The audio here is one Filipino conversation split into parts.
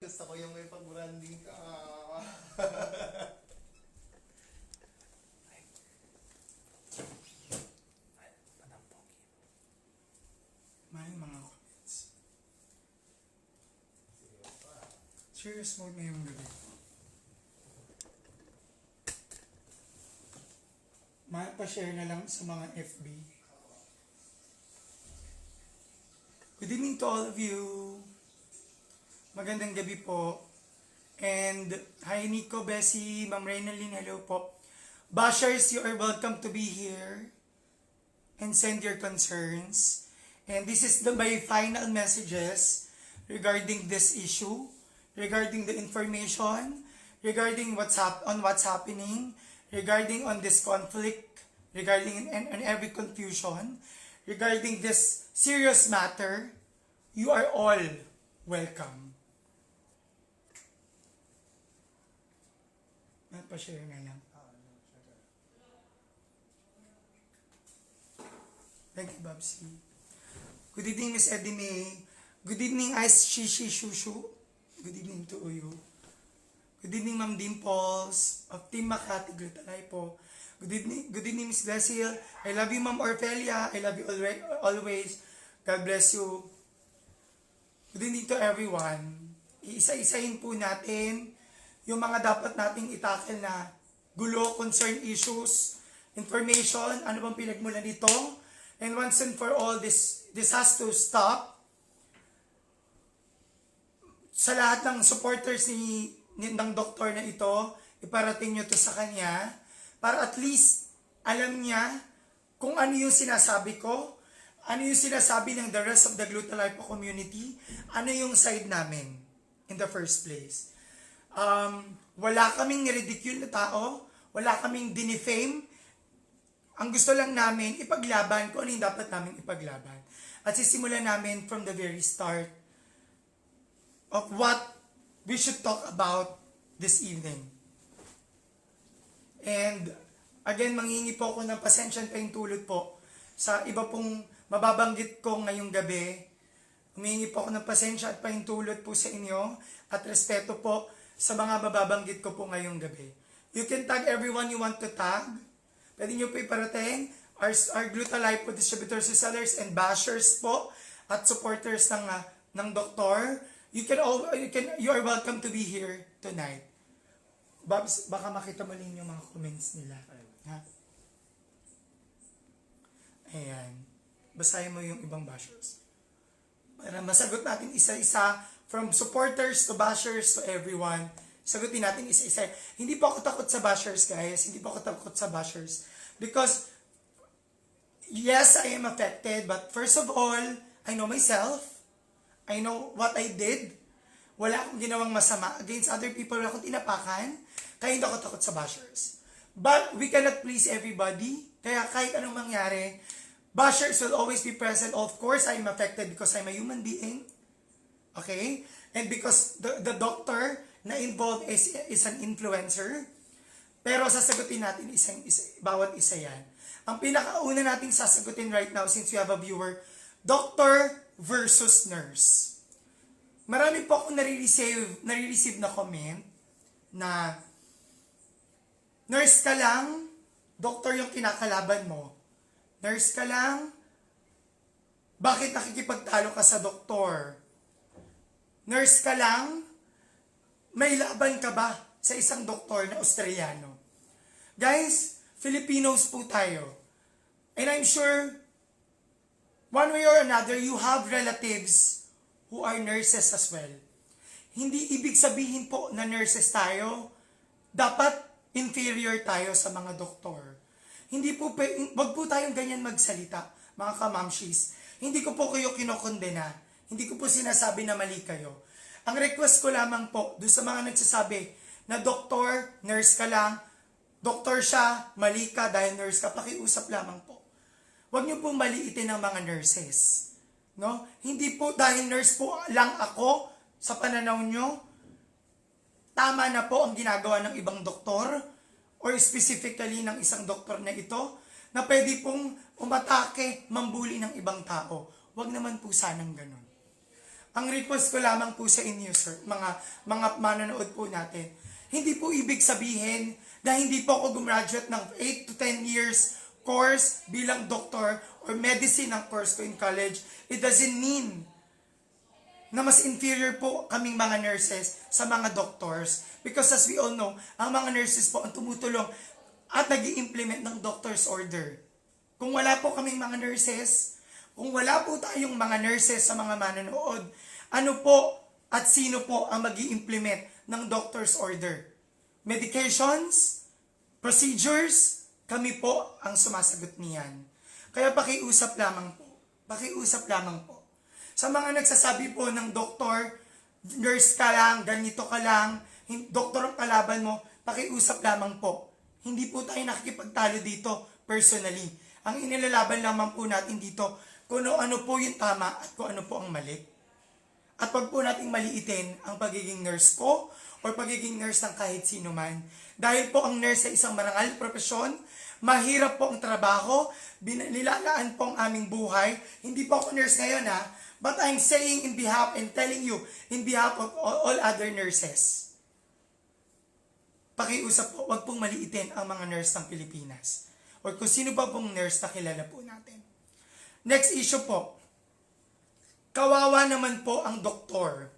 Gusto ko yung may pag-branding ka. May mga comments. Serious mode ngayong gabi. Pa-share na lang sa mga FB. Good evening to all of you. Magandang gabi po. And hi Nico, Bessie, Ma'am Reynalyn, hello po. Bashers, you are welcome to be here and send your concerns. And this is my final messages regarding this issue, regarding the information, regarding what's happening, regarding on this conflict, regarding on every confusion, regarding this serious matter. You are all welcome. Pa-share nga lang. Thank you, Babsi. Good evening, Miss Eddie May. Good evening, Ice Shishi Shushu. Good evening to you. Good evening, Ma'am Dimples of Team Makati Glutalipo. Good evening, Miss Cecil. I love you, Ma'am Orfelia. I love you always. God bless you. Good evening to everyone. Iisa-isahin po natin yung mga dapat nating itakil na gulo, concern, issues, information, ano bang pinagmulan nito. And once and for all, this has to stop. Sa lahat ng supporters ng doktor na ito, iparating nyo to sa kanya para at least alam niya kung ano yung sinasabi ko, ano yung sinasabi ng the rest of the Glutalipo community, ano yung side namin in the first place. Wala kaming ridicule na tao, wala kaming dinefame. Ang gusto lang namin, ipaglaban kung ano yung dapat namin ipaglaban. At sisimulan namin from the very start of what we should talk about this evening. And again, manghingi po ako ng pasensya at tulad po sa iba pong mababanggit ko ngayong gabi. Humingi po ako ng pasensya at pahintulot po sa inyo at respeto po sa mga mababanggit ko po ngayong gabi. You can tag everyone you want to tag. Pwede nyo po iparating our Glutalipo distributors, sellers, and bashers po at supporters ng doktor. You are welcome to be here tonight. Babs, baka makita mo rin yung mga comments nila. Ha? Ayan. Basahin mo yung ibang bashers. Para masagot natin isa-isa, from supporters to bashers to everyone. Sagutin natin isa-isa. Hindi po ako takot sa bashers, guys. Hindi po ako takot sa bashers. Because, yes, I am affected. But first of all, I know myself. I know what I did. Wala akong ginawang masama against other people. Wala akong tinapakan. Kaya hindi ako takot sa bashers. But we cannot please everybody. Kaya kahit anong mangyari, bashers will always be present. Of course, I am affected because I'm a human being. Okay? And because the doctor na involved is an influencer. Pero sasagutin natin bawat isa yan. Ang pinakauna nating sasagutin right now, since we have a viewer, doctor versus nurse. Marami po akong nare-receive na comment na nurse ka lang, doctor yung kinakalaban mo. Nurse ka lang, bakit nakikipagtalo ka sa doktor? Nurse ka lang, may laban ka ba sa isang doktor na Australiano? Guys, Filipinos po tayo. And I'm sure, one way or another, you have relatives who are nurses as well. Hindi ibig sabihin po na nurses tayo, dapat inferior tayo sa mga doktor. Hindi po, wag po tayong ganyan magsalita, mga kamamshis. Hindi ko po kayo kinokondena. Hindi ko po sinasabi na mali kayo. Ang request ko lamang po, doon sa mga nagsasabi na doktor, nurse ka lang, doktor siya, mali ka dahil nurse ka, pakiusap lamang po. Huwag niyo po maliitin ang mga nurses. No? Hindi po dahil nurse po lang ako sa pananaw nyo, tama na po ang ginagawa ng ibang doktor or specifically ng isang doktor na ito na pwede pong umatake, mambuli ng ibang tao. Huwag naman po sanang ganun. ang request ko lamang po sa inyo, sir, mga manonood po natin, hindi po ibig sabihin na hindi po ako gumraduate ng 8 to 10 years course bilang doktor or medicine ang course ko in college. It doesn't mean na mas inferior po kaming mga nurses sa mga doctors. Because as we all know, ang mga nurses po ang tumutulong at nag-i-implement ng doctor's order. Kung wala po kaming mga nurses, kung wala po tayong mga nurses sa mga manonood, ano po at sino po ang mag-i-implement ng doctor's order? Medications? Procedures? Kami po ang sumasagot niyan. Kaya pakiusap lamang po. Pakiusap lamang po. Sa mga nagsasabi po ng doktor, nurse ka lang, ganito ka lang, doktor ang kalaban mo, pakiusap lamang po. Hindi po tayo nakikipagtalo dito personally. Ang inilalaban lamang po natin dito, kung ano po yung tama at kung ano po ang mali. At wag po nating maliitin ang pagiging nurse ko o pagiging nurse ng kahit sino man. Dahil po ang nurse ay isang marangal profesyon, mahirap po ang trabaho, nilalaan po ang aming buhay. Hindi po ako nurse ngayon but I'm saying in behalf and telling you in behalf of all other nurses. Pakiusap po, wag pong maliitin ang mga nurse ng Pilipinas. O kung sino pa pong nurse na kilala po natin. Next issue po. Kawawa naman po ang doktor.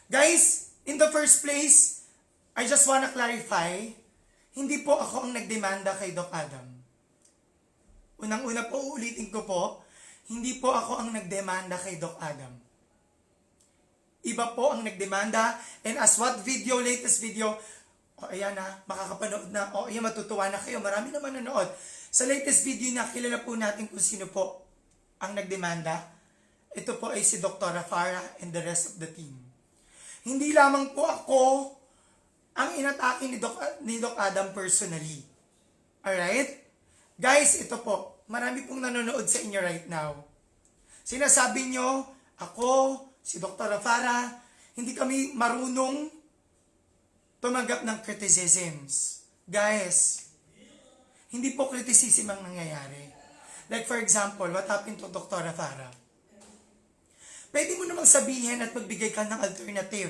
Guys, in the first place, I just wanna clarify, hindi po ako ang nagdemanda kay Doc Adam. Unang-una po, uulitin ko po, hindi po ako ang nagdemanda kay Doc Adam. Iba po ang nagdemanda, and as what video, latest video, ayan makakapanood na, ayan, matutuwa na kayo, marami naman nanood. Sa latest video na, kilala po natin kung sino po ang nagdemanda. Ito po ay si Dr. Farah and the rest of the team. Hindi lamang po ako ang inatake ni Doc Adam personally. Alright? Guys, ito po, marami pong nanonood sa inyo right now. Sinasabi nyo, ako, si Dr. Farah, hindi kami marunong tumanggap ng criticisms. Guys, hindi po criticism ang nangyayari. Like for example, what happened to Dr. Farah? Pwede mo namang sabihin at magbigay ka ng alternative.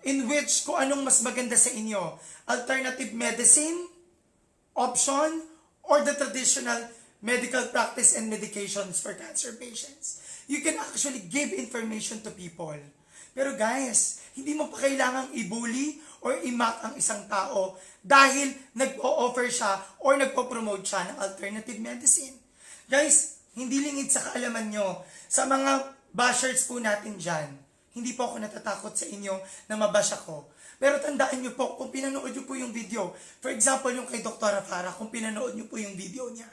In which, kung anong mas maganda sa inyo, alternative medicine, option, or the traditional medical practice and medications for cancer patients. You can actually give information to people. Pero guys, hindi mo pa kailangang i-bully or i-mock ang isang tao dahil nagpo-offer siya or nagpo-promote siya ng alternative medicine. Guys, hindi lingid sa kaalaman nyo. Sa mga bashers po natin dyan, hindi po ako natatakot sa inyo na mabash ako. Pero tandaan nyo po, kung pinanood nyo po yung video, for example, yung kay Dr. Farah, kung pinanood nyo po yung video niya,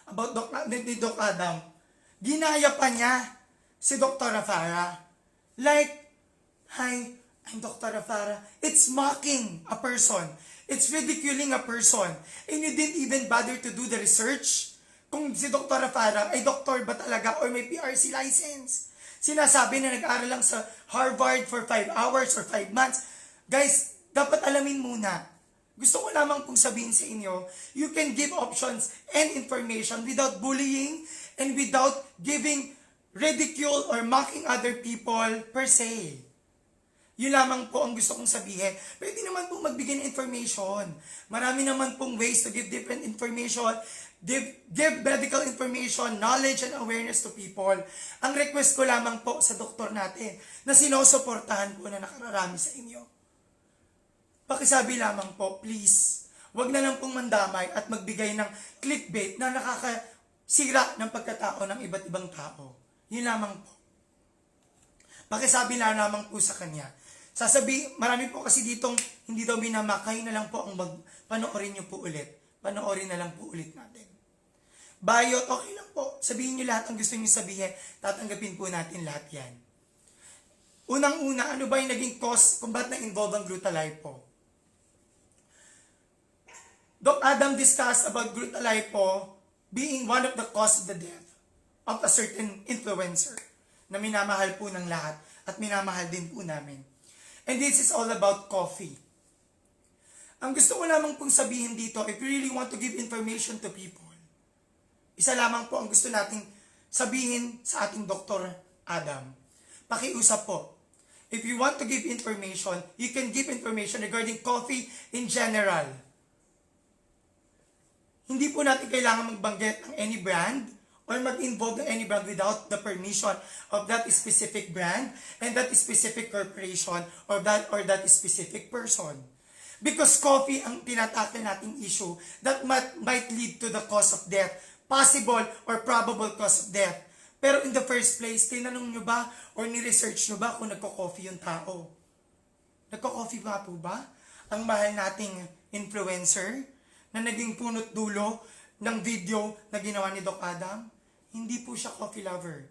about Doc Adam, ginaya pa niya si Dr. Farah. Like, hi, I'm Dr. Farah. It's mocking a person. It's ridiculing a person. And you didn't even bother to do the research kung si Dr. Farah ay doktor ba talaga or may PRC license. Sinasabi na nag-aral lang sa Harvard for 5 hours or 5 months. Guys, dapat alamin muna. Gusto ko lamang pong sabihin sa inyo, you can give options and information without bullying and without giving ridicule or mocking other people per se. Yun lamang po ang gusto kong sabihin. Pwede naman pong magbigay ng information. Marami naman pong ways to give different information. Give medical information, knowledge, and awareness to people. Ang request ko lamang po sa doktor natin na sinusuportahan po na nakararami sa inyo. Pakisabi lamang po, please, wag na lang pong mandamay at magbigay ng clickbait na nakakasira ng pagkatao ng iba't ibang tao. Yun lamang po. Pakisabi na lamang po sa kanya. Marami po kasi ditong hindi daw minamakay na lang po ang panoorin nyo po ulit. Panoorin na lang po ulit natin. Bayot, okay lang po. Sabihin nyo lahat ang gusto nyo sabihin. Tatanggapin po natin lahat yan. Unang-una, ano ba yung naging cause kung ba't na-involve ang Glutalipo? Doc Adam discussed about Glutalipo being one of the cause of the death of a certain influencer na minamahal po ng lahat at minamahal din po namin. And this is all about coffee. Ang gusto ko lamang pong sabihin dito, if you really want to give information to people, Isa lamang po ang gusto nating sabihin sa ating Dr. Adam. Pakiusap po. If you want to give information, you can give information regarding coffee in general. Hindi po natin kailangan magbanggit ng any brand or mag-involve ng any brand without the permission of that specific brand and that specific corporation or that specific person. Because coffee ang tinatakil nating issue that might lead to the cause of death, possible or probable cause of death. Pero in the first place, tinanong nyo ba or ni-research nyo ba kung nagko-coffee yung tao? Nagko-coffee ba po ba ang mahal nating influencer na naging punot dulo ng video na ginawa ni Doc Adam? Hindi po siya coffee lover.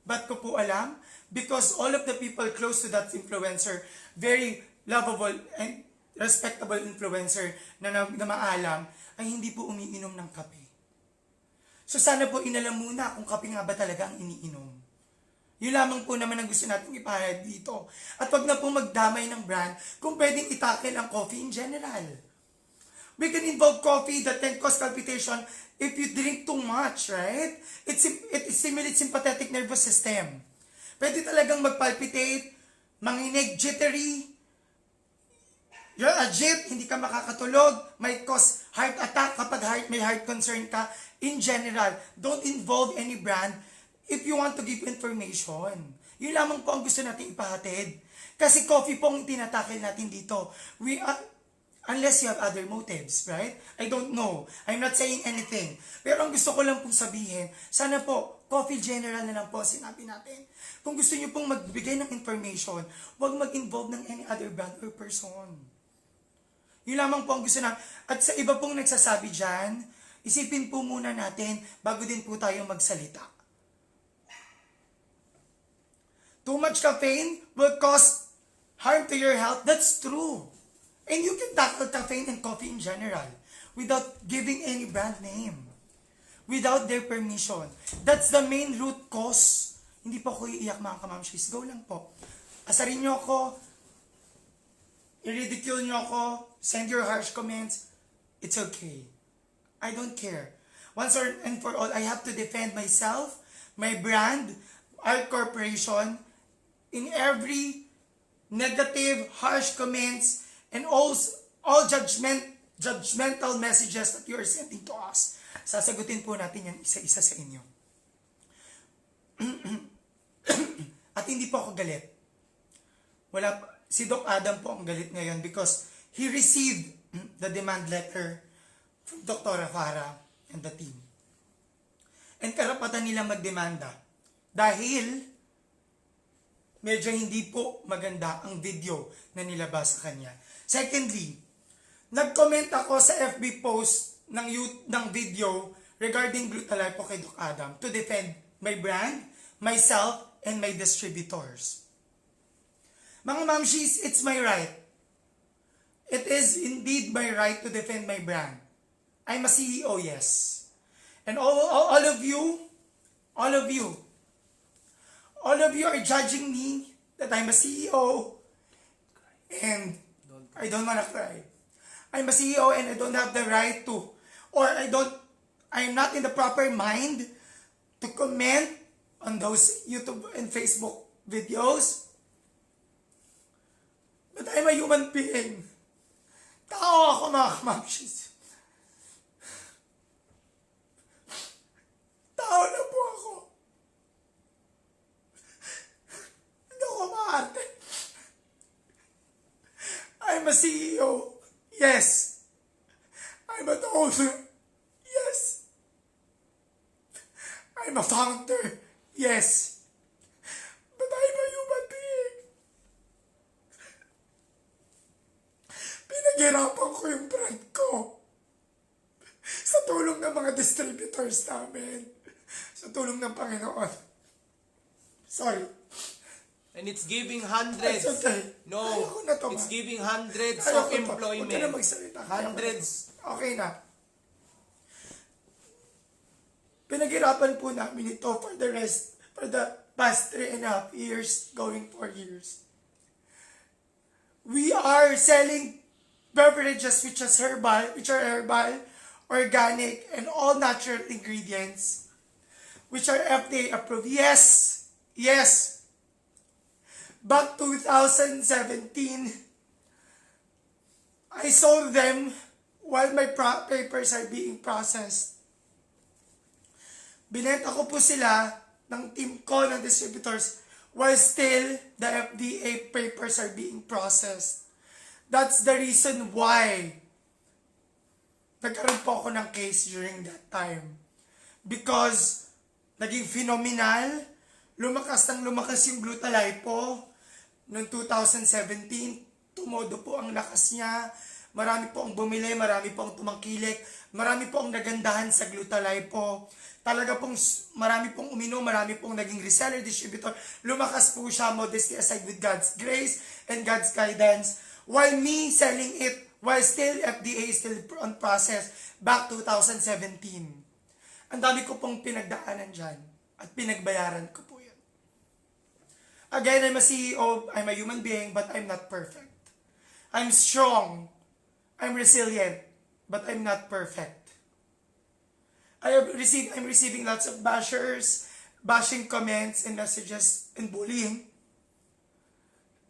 Ba't ko po alam? Because all of the people close to that influencer, very lovable and respectable influencer na maalam, ay hindi po umiinom ng kape. So sana po inalam muna kung kape nga ba talaga ang iniinom. Yun lamang po naman ang gusto natin ipahayag dito. At wag na po magdamay ng brand kung pwedeng itakil ang coffee in general. We can involve coffee that can cause palpitation if you drink too much, right? It stimulates sympathetic nervous system. Pwede talagang magpalpitate, manginig, jittery. You're agit, hindi ka makakatulog, might cause heart attack kapag may heart concern ka. In general, don't involve any brand if you want to give information. Yun lamang po ang gusto natin ipahatid. Kasi coffee po ang tinatakil natin dito. Unless you have other motives, right? I don't know. I'm not saying anything. Pero ang gusto ko lang pong sabihin, sana po, coffee general na lang po sinabi natin. Kung gusto niyo pong magbigay ng information, huwag mag-involve ng any other brand or person. Yun lamang po ang gusto na. At sa iba pong nagsasabi dyan, isipin po muna natin bago din po tayo magsalita. Too much caffeine will cause harm to your health. That's true. And you can tackle caffeine and coffee in general without giving any brand name. Without their permission. That's the main root cause. Hindi po ako iiyak mga kamamshis. Go lang po. Asarin nyo ako. I-ridicule nyo ako. Send your harsh comments. It's okay. I don't care. Once and for all, I have to defend myself, my brand, our corporation, in every negative, harsh comments, and all judgmental messages that you are sending to us. Sasagutin po natin yan isa-isa sa inyo. At hindi po ako galit. Si Doc Adam po ang galit ngayon because he received the demand letter from Dr. Farah and the team. And karapatan nila magdemanda dahil medyo hindi po maganda ang video na nilabas sa kanya. Secondly, nag-comment ako sa FB post ng video regarding Glutalipo kay Doc Adam to defend my brand, myself, and my distributors. Mga mamshis, it's my right. It is indeed my right to defend my brand. I'm a CEO, yes. And all of you are judging me that I'm a CEO and I don't wanna cry. I'm a CEO and I don't have the right to, or I'm not in the proper mind to comment on those YouTube and Facebook videos. But I'm a human being. Tao ako mga kamamshis. Tao na po ako. Hindi ako maarte. I'm a CEO. Yes. I'm an owner. Yes. I'm a founder. Yes. But I'm a human being. Pinaghirapan ko yung brand ko. Sa tulong ng mga distributors namin. Sa tulong ng Panginoon. Sorry. And it's giving hundreds. Okay. No, it's giving hundreds of employment. Huwag ka na magsalita. Hundreds. Okay na. Pinaghirapan po namin ito for the past 3.5 years, going 4 years. We are selling beverages which are herbal organic, and all natural ingredients, which are FDA approved. Yes, yes. Back 2017, I sold them while my papers are being processed. Binenta ko po sila ng team ko ng distributors while still the FDA papers are being processed. That's the reason why nagkaroon po ako ng case during that time. Because naging phenomenal, lumakas yung Glutalipo noong 2017, tumodo po ang lakas niya, marami po ang bumili, marami po ang tumangkilik, marami po ang nagandahan sa Glutalipo. Talaga pong marami pong uminom, marami pong naging reseller, distributor. Lumakas po siya, modesty aside, with God's grace and God's guidance. While me selling it, while still FDA is still on process, back 2017. Ang dami ko pong pinagdaanan dyan at pinagbayaran ko po yun. Again, I'm a CEO, I'm a human being, but I'm not perfect. I'm strong, I'm resilient, but I'm not perfect. I'm receiving lots of bashing comments and messages and bullying.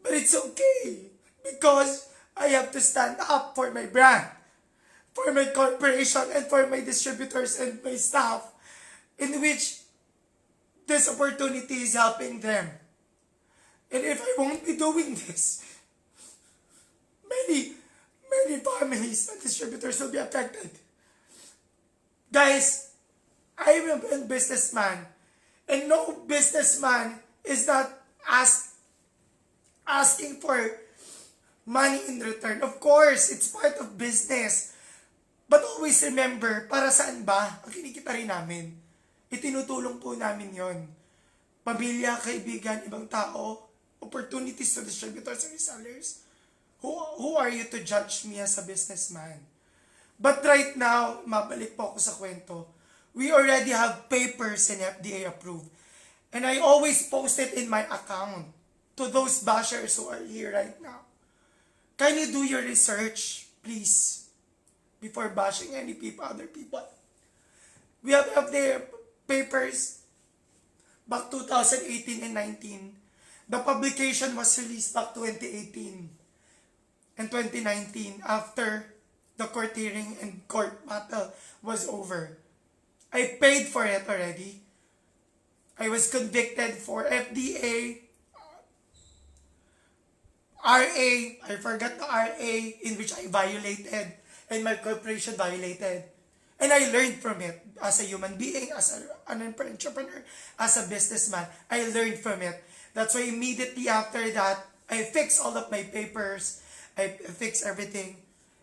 But it's okay because I have to stand up for my brand, for my corporation, and for my distributors and my staff, in which this opportunity is helping them. And if I won't be doing this, many families and distributors will be affected. Guys, I am a businessman, and no businessman is not asking for money in return. Of course, it's part of business. But always remember, para saan ba ang kinikita rin namin? Itinutulong po namin yon. Pamilya, kaibigan, ibang tao, opportunities to distributors and resellers. Who are you to judge me as a businessman? But right now, mabalik po ako sa kwento. We already have papers and FDA approved. And I always post it in my account to those bashers who are here right now. Can you do your research, please, before bashing other people? We have FDA papers back 2018 and 19. The publication was released back 2018 and 2019 after the court hearing and court battle was over. I paid for it already. I was convicted for FDA, RA, I forgot the RA in which I violated and my corporation violated. And I learned from it as a human being, as an entrepreneur, as a businessman. I learned from it. That's why immediately after that, I fixed all of my papers. I fixed everything.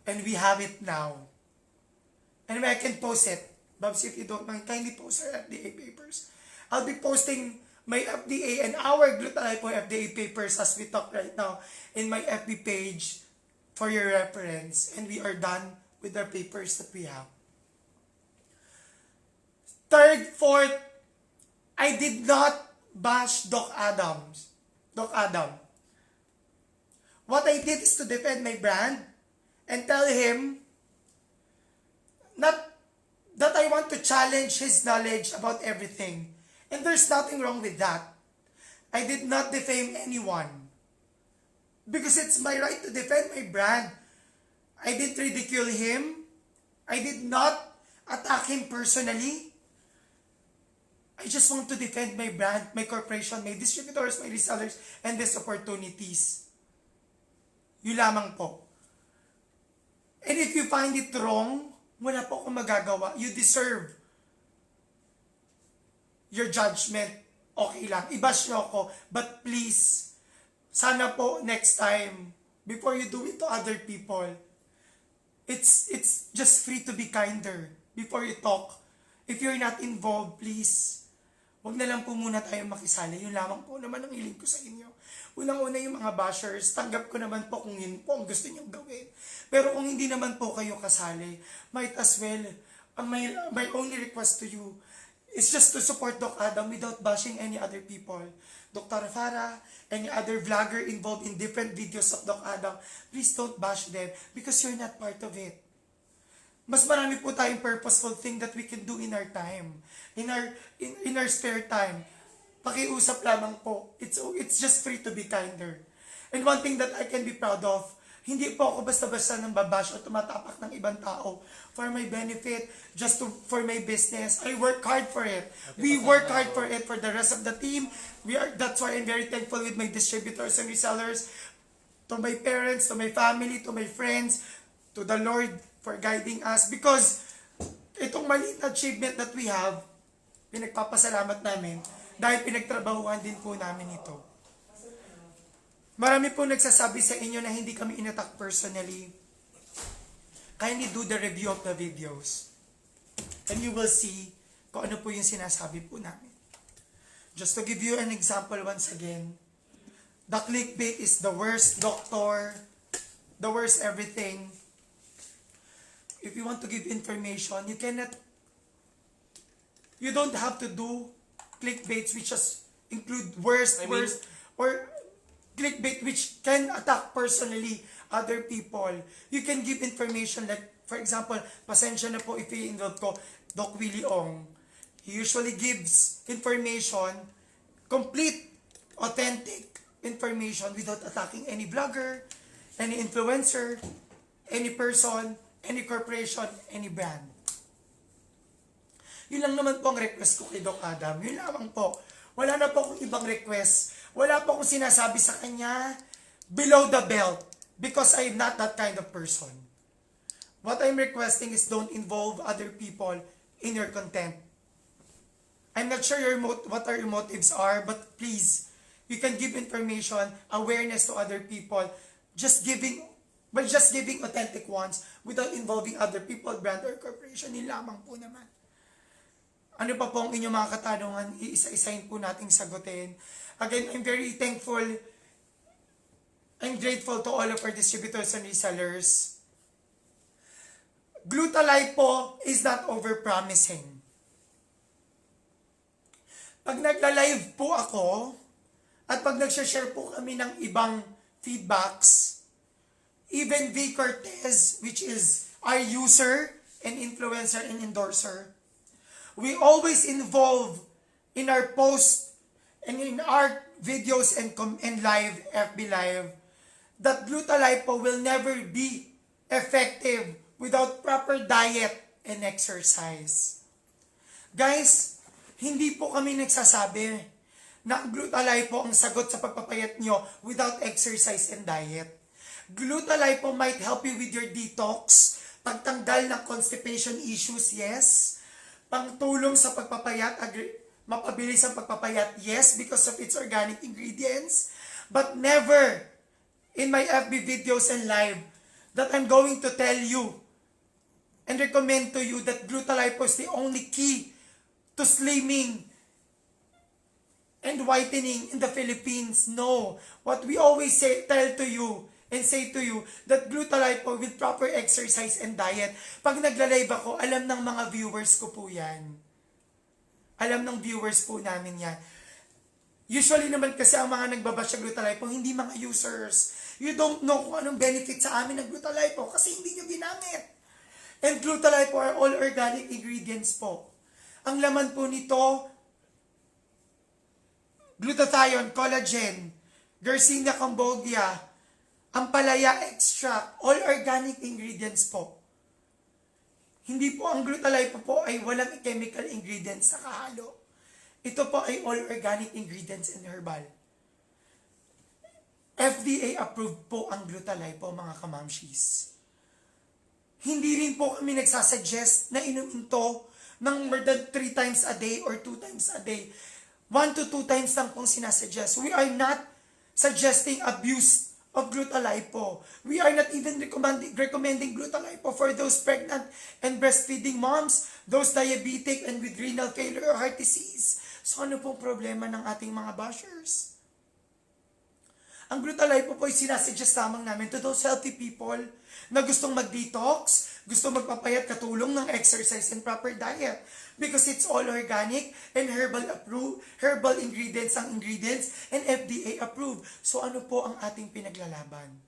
And we have it now. Anyway, I can post it. Babs, if you don't mind, kindly post our FDA papers. I'll be posting my FDA and our Glutalipo FDA papers as we talk right now in my FB page for your reference. And we are done with the papers that we have. Third, fourth, I did not bash Doc Adam. What I did is to defend my brand and tell him not that I want to challenge his knowledge about everything. And there's nothing wrong with that. I did not defame anyone. Because it's my right to defend my brand. I didn't ridicule him. I did not attack him personally. I just want to defend my brand, my corporation, my distributors, my resellers, and these opportunities. Yun lamang po. And if you find it wrong, wala po akong magagawa. You deserve your judgment. Okay lang. I-bash nyo ako. But please, sana po next time, before you do it to other people, it's just free to be kinder before you talk. If you're not involved, please, wag na lang po muna tayo makisali. Yun lamang po naman ang hiling ko sa inyo. Unang-una yung mga bashers, tanggap ko naman po kung yun po ang gusto niyong gawin. Pero kung hindi naman po kayo kasali, might as well, my only request to you is just to support Doc Adam without bashing any other people. Dr. Farah, any other vlogger involved in different videos of Doc Adam, please don't bash them because you're not part of it. mas marami po tayong purposeful thing that we can do in our time. In our spare time. Pakiusap lamang po. It's just free to be kinder. And one thing that I can be proud of, hindi po ako basta-basta nang babash o tumatapak ng ibang tao for my benefit, for my business. I work hard for it. We work hard for it for the rest of the team. That's why I'm very thankful with my distributors and resellers, to my parents, to my family, to my friends, to the Lord for guiding us. Because itong maliit na achievement that we have, pinagpapasalamat namin dahil pinagtrabahuan din po namin ito. Marami po nagsasabi sa inyo na hindi kami inattack personally. Kindly do the review of the videos. And you will see kung ano po yung sinasabi po namin. Just to give you an example once again, the clickbait is the worst doctor, the worst everything. If you want to give information, you don't have to do clickbaits which just include worst, or clickbait which can attack personally other people. You can give information like, for example, pasensya na po if i-involve ko, Doc Willie Ong. He usually gives information, complete, authentic information without attacking any vlogger, any influencer, any person, any corporation, any brand. Yun lang naman po ang request ko kay Doc Adam. Yun lamang po. Wala na po akong ibang request. Wala po akong sinasabi sa kanya below the belt because I'm not that kind of person. What I'm requesting is don't involve other people in your content. I'm not sure what your motives are, but please, you can give information, awareness to other people, just giving authentic ones without involving other people, brand, or corporation. Yun lamang po naman. Ano pa po ang inyong mga katanungan, iisa-isahin po nating sagutin. Again, I'm very thankful. I'm grateful to all of our distributors and resellers. Glutalipo is not overpromising. Pag nagla-live po ako, at pag nag-share po kami ng ibang feedbacks, even V. Cortez, which is our user and influencer and endorser, we always involve in our post and in our videos and live, FB Live, that Glutalipo will never be effective without proper diet and exercise. Guys, hindi po kami nagsasabi na Glutalipo ang sagot sa pagpapayat nyo without exercise and diet. Glutalipo might help you with your detox, pagtanggal ng constipation issues, yes. Pangtulong sa pagpapayat, mapabilis ang pagpapayat, yes, because of its organic ingredients. But never in my FB videos and live that I'm going to tell you and recommend to you that Glutalipo is the only key to slimming and whitening in the Philippines. No. What we always tell to you and say to you that Glutalipo with proper exercise and diet. Pag nagla-live ako, alam ng mga viewers ko po yan. Alam ng viewers po namin yan. Usually naman kasi ang mga nagbabash sa Glutalipo, hindi mga users. You don't know kung anong benefit sa amin ng Glutalipo kasi hindi nyo ginamit. And Glutalipo are all organic ingredients po. Ang laman po nito, glutathione, collagen, Garcinia cambogia, ampalaya extract, all organic ingredients po. Hindi po ang Glutalipo po ay walang chemical ingredients na kahalo. Ito po ay all organic ingredients and herbal. FDA approved po ang Glutalipo, mga kamamshis. Hindi rin po kami nagsasuggest na inumin to ng more than 3 times a day or 2 times a day. 1 to 2 times lang pong sinasuggest. We are not suggesting abuse of Glutalipo. We are not even recommending Glutalipo for those pregnant and breastfeeding moms, those diabetic and with renal failure or heart disease. So ano pong problema ng ating mga bashers? Ang Glutalipo po ay sinasuggest lamang namin to those healthy people na gustong mag-detox, gustong magpapayat katulong ng exercise and proper diet. Because it's all organic and herbal ingredients ang ingredients and FDA approved. So ano po ang ating pinaglalaban?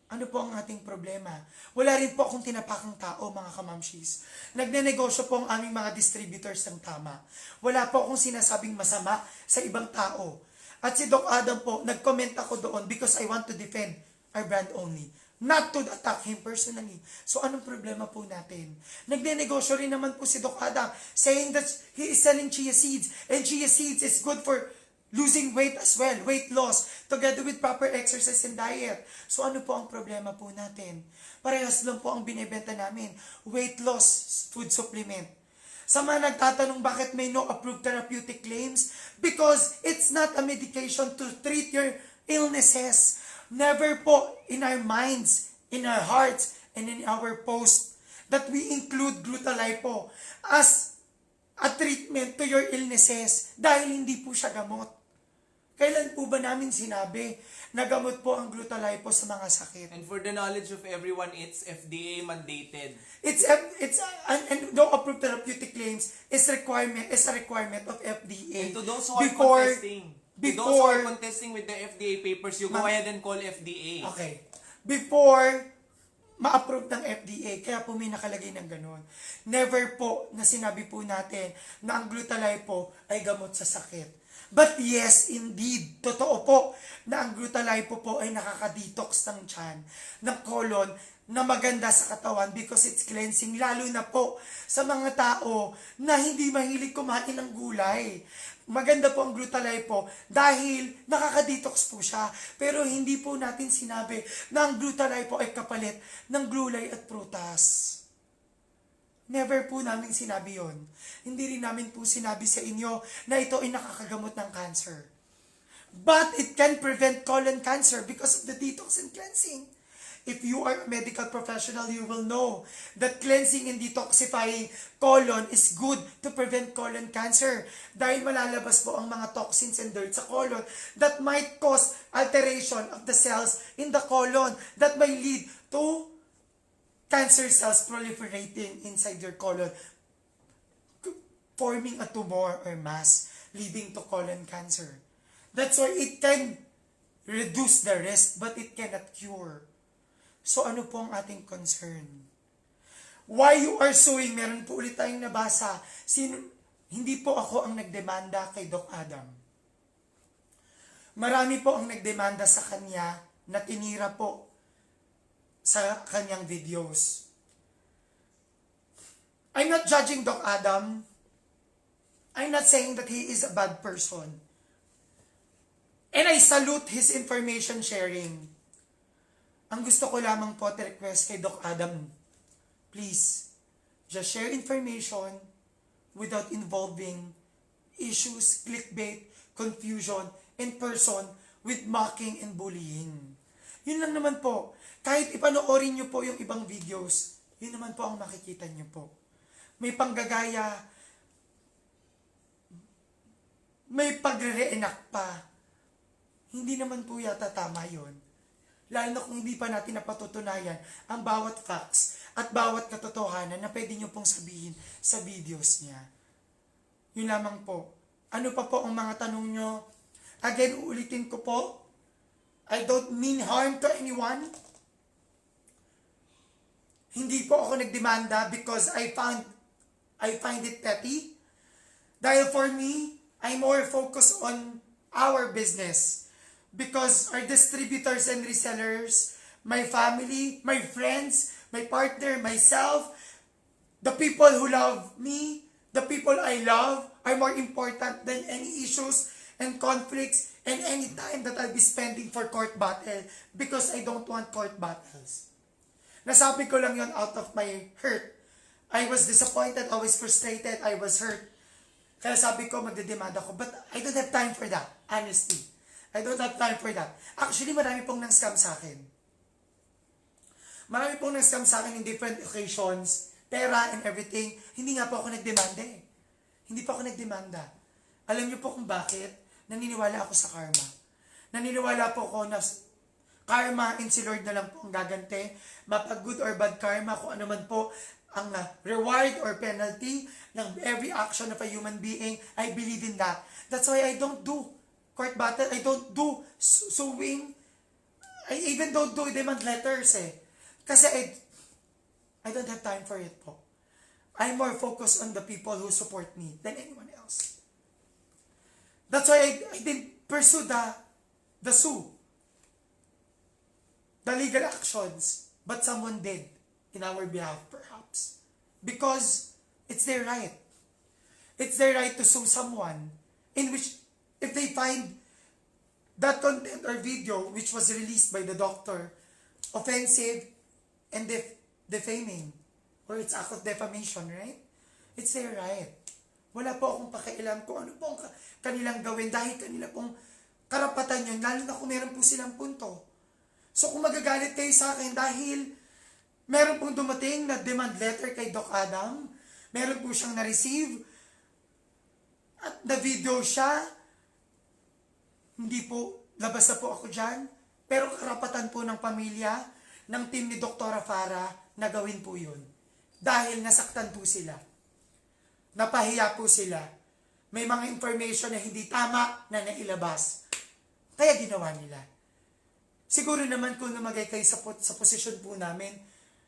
Ano po ang ating problema? Wala rin po akong tinapakang tao, mga kamamshis. Nagnenegosyo po ang aming mga distributors ng tama. Wala po akong sinasabing masama sa ibang tao. At si Doc Adam po, nag-comment ako doon because I want to defend our brand only. Not to attack him personally. So anong problema po natin? Nagnenegosyo rin naman po si Doc Adam saying that he is selling chia seeds. And chia seeds is good for losing weight as well, weight loss, together with proper exercise and diet. So ano po ang problema po natin? Parehas lang po ang binibenta namin, weight loss food supplement. Sa mga nagtatanong bakit may no approved therapeutic claims, because it's not a medication to treat your illnesses. Never po in our minds, in our hearts, and in our post that we include Glutalipo as a treatment to your illnesses dahil hindi po siya gamot. Kailan po ba namin sinabi na gamot po ang Glutalipo sa mga sakit? And for the knowledge of everyone, it's FDA mandated. It's and no approved therapeutic claims is a requirement of FDA. And to those who are before contesting with the FDA papers, you go ahead and call FDA. Okay. Before ma-approve ng FDA, kaya po may nakalagay ng ganun. Never po na sinabi po natin na ang Glutalipo ay gamot sa sakit. But yes, indeed, totoo po na ang Glutalipo po ay nakaka-detox ng tiyan, ng colon, na maganda sa katawan because it's cleansing, lalo na po sa mga tao na hindi mahilig kumain ng gulay. Maganda po ang Glutalipo dahil nakaka-detox po siya. Pero hindi po natin sinabi na ang Glutalipo ay kapalit ng gulay at prutas. Never po namin sinabi yon. Hindi rin namin po sinabi sa inyo na ito ay nakakagamot ng cancer. But it can prevent colon cancer because of the detox and cleansing. If you are a medical professional, you will know that cleansing and detoxifying colon is good to prevent colon cancer. Dahil malalabas po ang mga toxins and dirt sa colon that might cause alteration of the cells in the colon that may lead to cancer cells proliferating inside your colon, forming a tumor or mass, leading to colon cancer. That's why it can reduce the risk, but it cannot cure. So ano po ang ating concern? Why you are suing? Meron po ulit tayong nabasa. Hindi po ako ang nagdemanda kay Doc Adam. Marami po ang nagdemanda sa kanya na tinira po sa kanyang videos. I'm not judging Doc Adam. I'm not saying that he is a bad person. And I salute his information sharing. Ang gusto ko lamang po at request kay Doc Adam, please, just share information without involving issues, clickbait, confusion, and person with mocking and bullying. Yun lang naman po. Kahit ipanoorin nyo po yung ibang videos, yun naman po ang makikita nyo po. May panggagaya, may pagre-reenact pa. Hindi naman po yata tama yun. Lalo na kung hindi pa natin napatutunayan ang bawat facts at bawat katotohanan na pwede nyo pong sabihin sa videos niya. Yun lamang po. Ano pa po ang mga tanong nyo? Again, uulitin ko po. I don't mean harm to anyone. Hindi po ako nagdemanda because I find it petty. Dahil for me, I'm more focused on our business. Because our distributors and resellers, my family, my friends, my partner, myself, the people who love me, the people I love are more important than any issues and conflicts and any time that I'll be spending for court battle because I don't want court battles. Nasabi ko lang yon out of my hurt. I was disappointed, I was frustrated, I was hurt. Kaya sabi ko, magdedemanda ko. But I don't have time for that, honestly. I don't have time for that. Actually, marami pong nang-scam sa akin. Marami pong nang-scam sa akin in different occasions, pera and everything. Hindi nga po ako nagdemanda eh. Hindi po ako nagdemanda. Alam niyo po kung bakit? Naniniwala ako sa karma. Naniniwala po ako na karma and si Lord na lang po ang gagante. Mapag good or bad karma, kung ano man po ang reward or penalty ng every action of a human being, I believe in that. That's why I don't do court battle. I don't do suing. I even don't do demand letters eh. Kasi I don't have time for it po. I'm more focused on the people who support me than anyone else. That's why I didn't pursue the sue, the legal actions, but someone did in our behalf perhaps. Because it's their right. It's their right to sue someone in which if they find that content or video which was released by the doctor offensive and defaming, or it's act of defamation, right? It's their right. Wala po akong pakialam kung ano po ang kanilang gawin dahil kanila pong karapatan yun, lalo na kung meron po silang punto. So kung magagalit kayo sa akin dahil meron pong dumating na demand letter kay Doc Adam, meron po siyang na-receive, at na-video siya, hindi po, labas na po ako dyan, pero karapatan po ng pamilya, ng team ni Dr. Farah, na gawin po yun. Dahil nasaktan po sila. Napahiya po sila. May mga information na hindi tama na nailabas. Kaya ginawa nila. Siguro naman kung lumagay kayo sa posisyon po namin,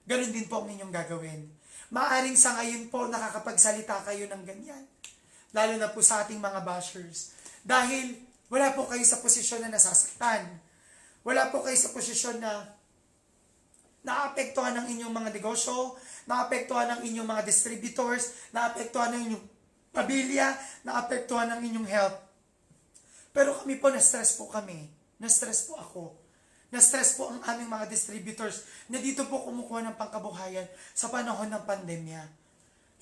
ganun din po ang inyong gagawin. Maaring sa ngayon po nakakapagsalita kayo ng ganyan. Lalo na po sa ating mga bashers. Dahil wala po kayo sa posisyon na nasasaktan. Wala po kayo sa posisyon na naapektuhan ng inyong mga negosyo, naapektuhan ng inyong mga distributors, naapektuhan ng inyong pamilya, naapektuhan ng inyong health. Pero kami po, na-stress po kami. Na-stress po ako. Na-stress po ang aming mga distributors na dito po kumukuha ng pangkabuhayan sa panahon ng pandemya.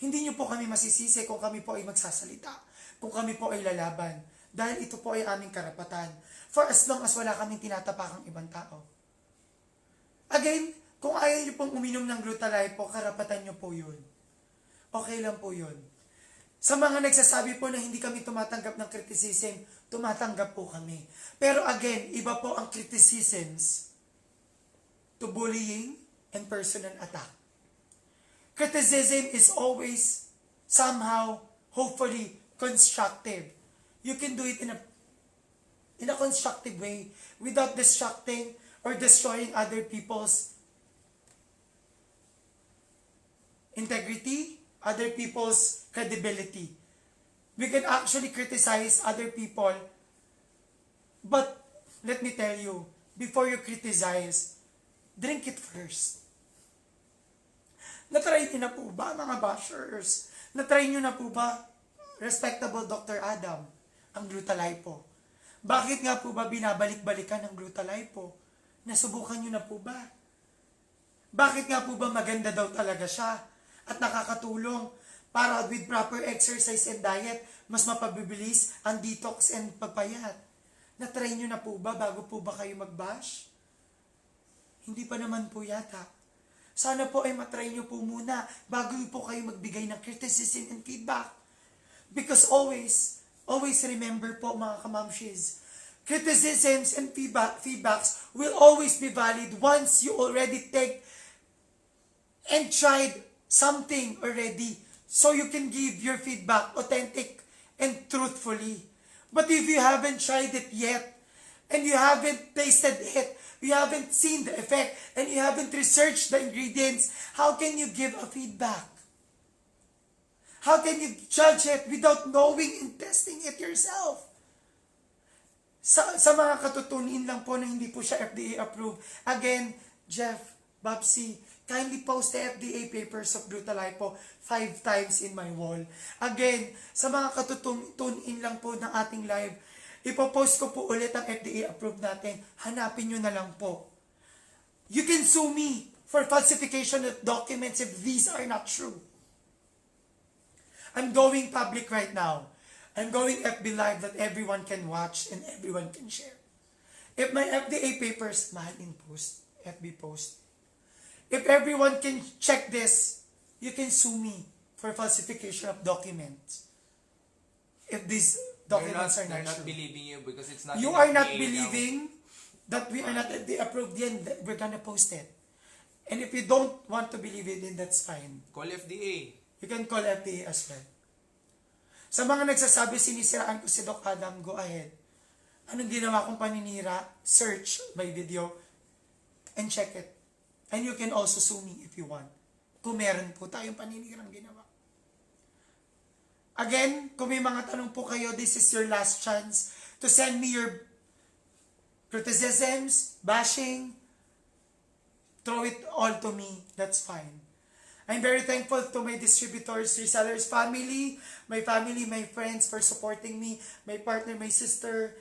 Hindi niyo po kami masisisi kung kami po ay magsasalita, kung kami po ay lalaban. Dahil ito po ay aming karapatan. For as long as wala kaming tinatapakang ibang tao. Again, kung ayaw niyo pong uminom ng Glutalipo, karapatan niyo po yun. Okay lang po yun. Sa mga nagsasabi po na hindi kami tumatanggap ng criticism, tumatanggap po kami. Pero again, iba po ang criticisms to bullying and personal attack. Criticism is always somehow, hopefully, constructive. You can do it in a constructive way without distracting or destroying other people's integrity, other people's credibility. We can actually criticize other people, but let me tell you, before you criticize, drink it first. Natry niyo na po ba, mga bashers? Natry niyo na po ba, respectable Dr. Adam, ang Glutalipo? Bakit nga po ba binabalik-balikan ng Glutalipo? Nasubukan niyo na po ba? Bakit nga po ba maganda daw talaga siya? At nakakatulong para with proper exercise and diet, mas mapabibilis ang detox and pagpayat. Na-try nyo na po ba bago po ba kayo mag-bash? Hindi pa naman po yata. Sana po ay matry nyo po muna bago po kayo magbigay ng criticism and feedback. Because always remember po mga kamamshis, criticisms and feedbacks will always be valid once you already take and tried something already, so you can give your feedback authentic and truthfully. But if you haven't tried it yet, and you haven't tasted it, you haven't seen the effect, and you haven't researched the ingredients, how can you give a feedback? How can you judge it without knowing and testing it yourself? Sa mga katutunin lang po na hindi po siya FDA approved. Again, Jeff, Babsi, kindly post the FDA papers of Glutalipo 5 times in my wall. Again, sa mga katutunin lang po ng ating live, ipopost ko po ulit ang FDA approved natin. Hanapin nyo na lang po. You can sue me for falsification of documents if these are not true. I'm going public right now. I'm going FB Live that everyone can watch and everyone can share. If my FDA papers, mahalin post, FB post, if everyone can check this, you can sue me for falsification of documents. If these documents are not true. They're not believing you because it's not. You are not believing that we are not FDA approved, then we're gonna post it. And if you don't want to believe it, then that's fine. Call FDA. You can call FDA as well. Sa mga nagsasabi, sinisiraan ko si Doc Adam, go ahead. Anong ginawa kong paninira? Search my video. and check it. And you can also sue me if you want. Kung meron po tayong paninirang ginawa. Again, kung may mga tanong po kayo, this is your last chance to send me your criticisms, bashing, throw it all to me. That's fine. I'm very thankful to my distributors, resellers, family, my friends for supporting me, my partner, my sister.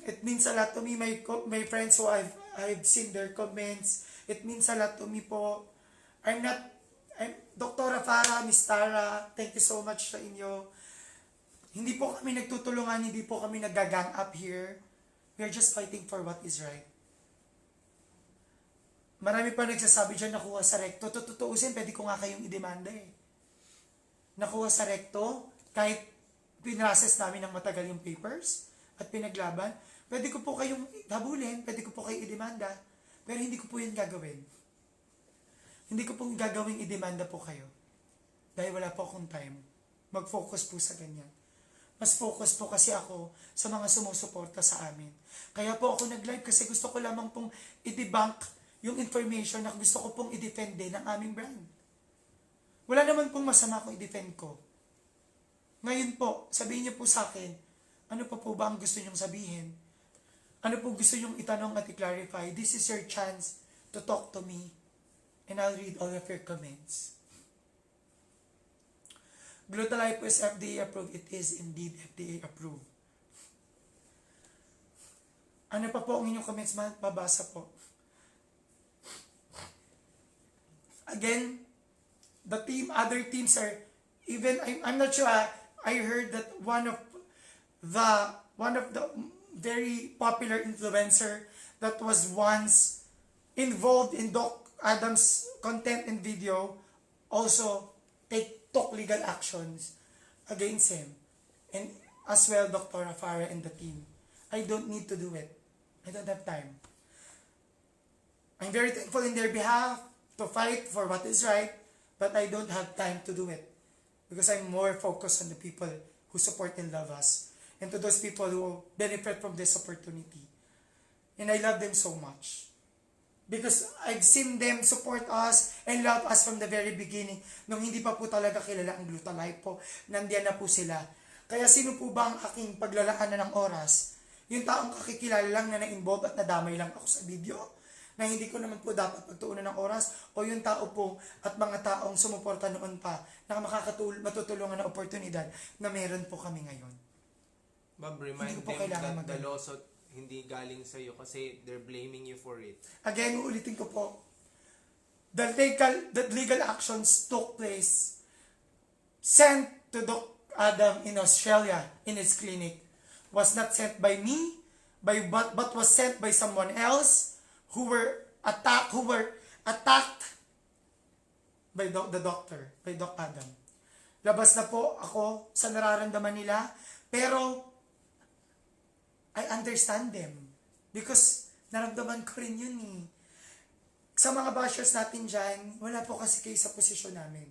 It means a lot to me, my friends who I've seen their comments. It means a lot to me po. I'm Dr. Farah, Miss Tara, thank you so much sa inyo. Hindi po kami nagtutulungan, hindi po kami nag-gang up here. We're just fighting for what is right. Marami pa nagsasabi dyan, nakuha sa recto. Tutuusin, pwede ko nga kayong idemanda eh. Nakuha sa recto, kahit pinrases namin ng matagal yung papers at pinaglaban, pwede ko po kayong habulin, pwede ko po kayong idemanda, pero hindi ko po yun gagawin. Hindi ko pong gagawing idemanda po kayo. Dahil wala po akong time. Mag-focus po sa ganyan. Mas focus po kasi ako sa mga sumusuporta sa amin. Kaya po ako nag-live kasi gusto ko lamang pong i-debunk yung information na gusto ko pong i-defend din ng aming brand. Wala naman pong masama kung i-defend ko. Ngayon po, sabihin niyo po sa akin, ano pa po ba ang gusto niyong sabihin? Ano po gusto niyong itanong at i-clarify? This is your chance to talk to me. And I'll read all of your comments. Glutalipo is FDA approved. It is indeed FDA approved. Ano pa po ang inyong comments? Mabasa po. Again, other teams are, even, I'm not sure, I heard that one of the very popular influencer that was once involved in Doc Adam's content and video also took legal actions against him. And as well, Dr. Farah and the team. I don't need to do it. I don't have time. I'm very thankful in their behalf to fight for what is right, but I don't have time to do it. Because I'm more focused on the people who support and love us. And to those people who benefit from this opportunity. And I love them so much. Because I've seen them support us and love us from the very beginning. Nung hindi pa po talaga kilala ang Glutalipo, nandiyan na po sila. Kaya sino po ba ang aking paglalaanan ng oras? Yung taong kakikilala lang na na-involve at nadamay lang ako sa video? Na hindi ko naman po dapat pagtuunan ng oras? O yung tao po at mga taong sumuporta noon pa na matutulungan ng oportunidad na meron po kami ngayon? Bob, remind them that the lawsuit hindi galing sa iyo kasi they're blaming you for it. Again, uulitin ko po. The legal actions took place, sent to Dr. Adam in Australia in his clinic, was not sent by me, but was sent by someone else who were attacked by the doctor, by Dr. Adam. Labas na po ako sa nararamdaman nila, pero I understand them. Because naramdaman ko rin yun eh. Sa mga bashers natin dyan, wala po kasi kayo sa posisyon namin.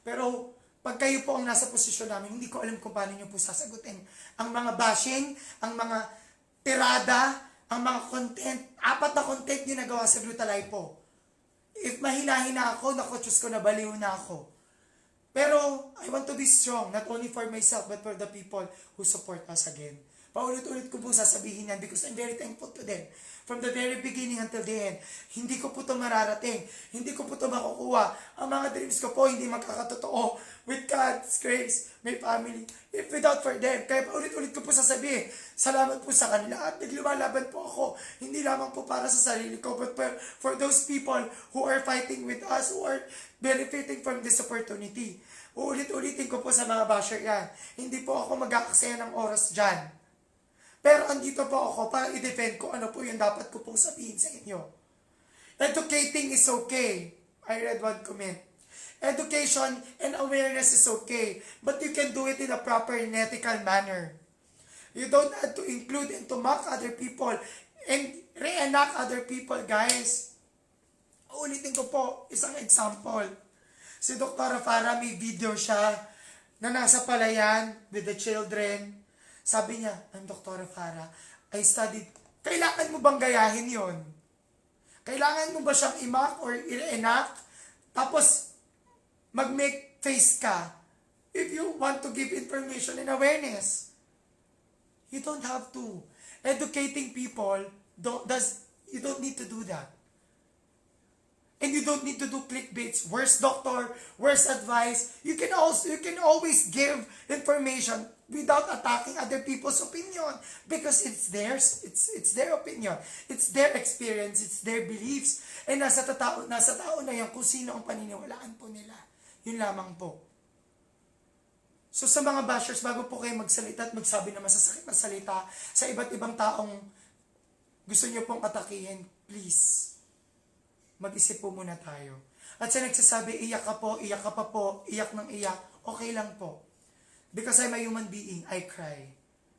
Pero pag kayo po ang nasa posisyon namin, hindi ko alam kung paano nyo po sasagutin. Ang mga bashing, ang mga tirada, ang mga content, 4 na content yung nagawa sa Glutalipo. If mahina-hina ako, Diyos ko, nabaliw na ako. Pero I want to be strong, not only for myself, but for the people who support us again. Paulit-ulit ko po sasabihin yan because I'm very thankful to them. From the very beginning until the end. Hindi ko po ito mararating. Hindi ko po ito makukuha. Ang mga dreams ko po hindi magkakatotoo. With God's grace, my family. If without for them. Kaya paulit-ulit ko po sasabihin, salamat po sa kanila. At naglumalaban po ako. Hindi lamang po para sa sarili ko, but for those people who are fighting with us, who are benefiting from this opportunity. Uulit-ulitin ko po sa mga basher yan. Hindi po ako mag-aaksaya ng oras dyan. Pero andito po ako para i-defend ko ano po yung dapat ko pong sabihin sa inyo. Educating is okay. I read one comment. Education and awareness is okay. But you can do it in a proper and ethical manner. You don't have to include and to mock other people and reenact other people, guys. Ulitin ko po, isang example. Si Dr. Farah, may video siya na nasa palayan with the children. Sabi niya, I'm Dr. Farah, I studied. Kailangan mo bang gayahin yon? Kailangan mo ba siyang i-mock or i-enact? Tapos, mag-make face ka if you want to give information and awareness. You don't have to. Educating people, you don't need to do that. And you don't need to do clickbaits. Worst doctor, worst advice. You can always give information without attacking other people's opinion because it's theirs. It's their opinion. It's their experience. It's their beliefs. And nasa tao na yan kung sino ang paniniwalaan po nila. Yun lamang po. So sa mga bashers, bago po kayo magsalita at magsabi na masasakit na salita sa iba't ibang taong gusto nyo pong atakihin, please, mag-isip po muna tayo. At sa nagsasabi, iyak ka po, iyak ka pa po, iyak ng iyak, okay lang po. Because I'm a human being, I cry.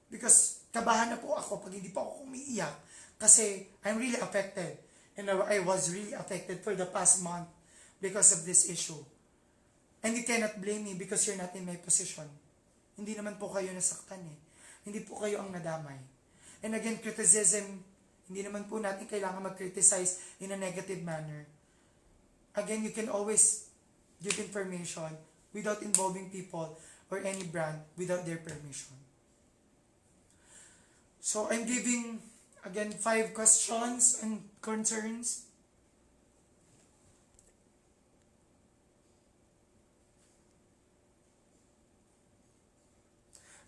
Because kabahan na po ako pag hindi po ako umiiyak. Kasi I'm really affected. And I was really affected for the past month because of this issue. And you cannot blame me because you're not in my position. Hindi naman po kayo nasaktan eh. Hindi po kayo ang nadamay. And again, criticism, hindi naman po natin kailangan mag-criticize in a negative manner. Again, you can always give information without involving people or any brand without their permission. So, I'm giving, again, 5 questions and concerns.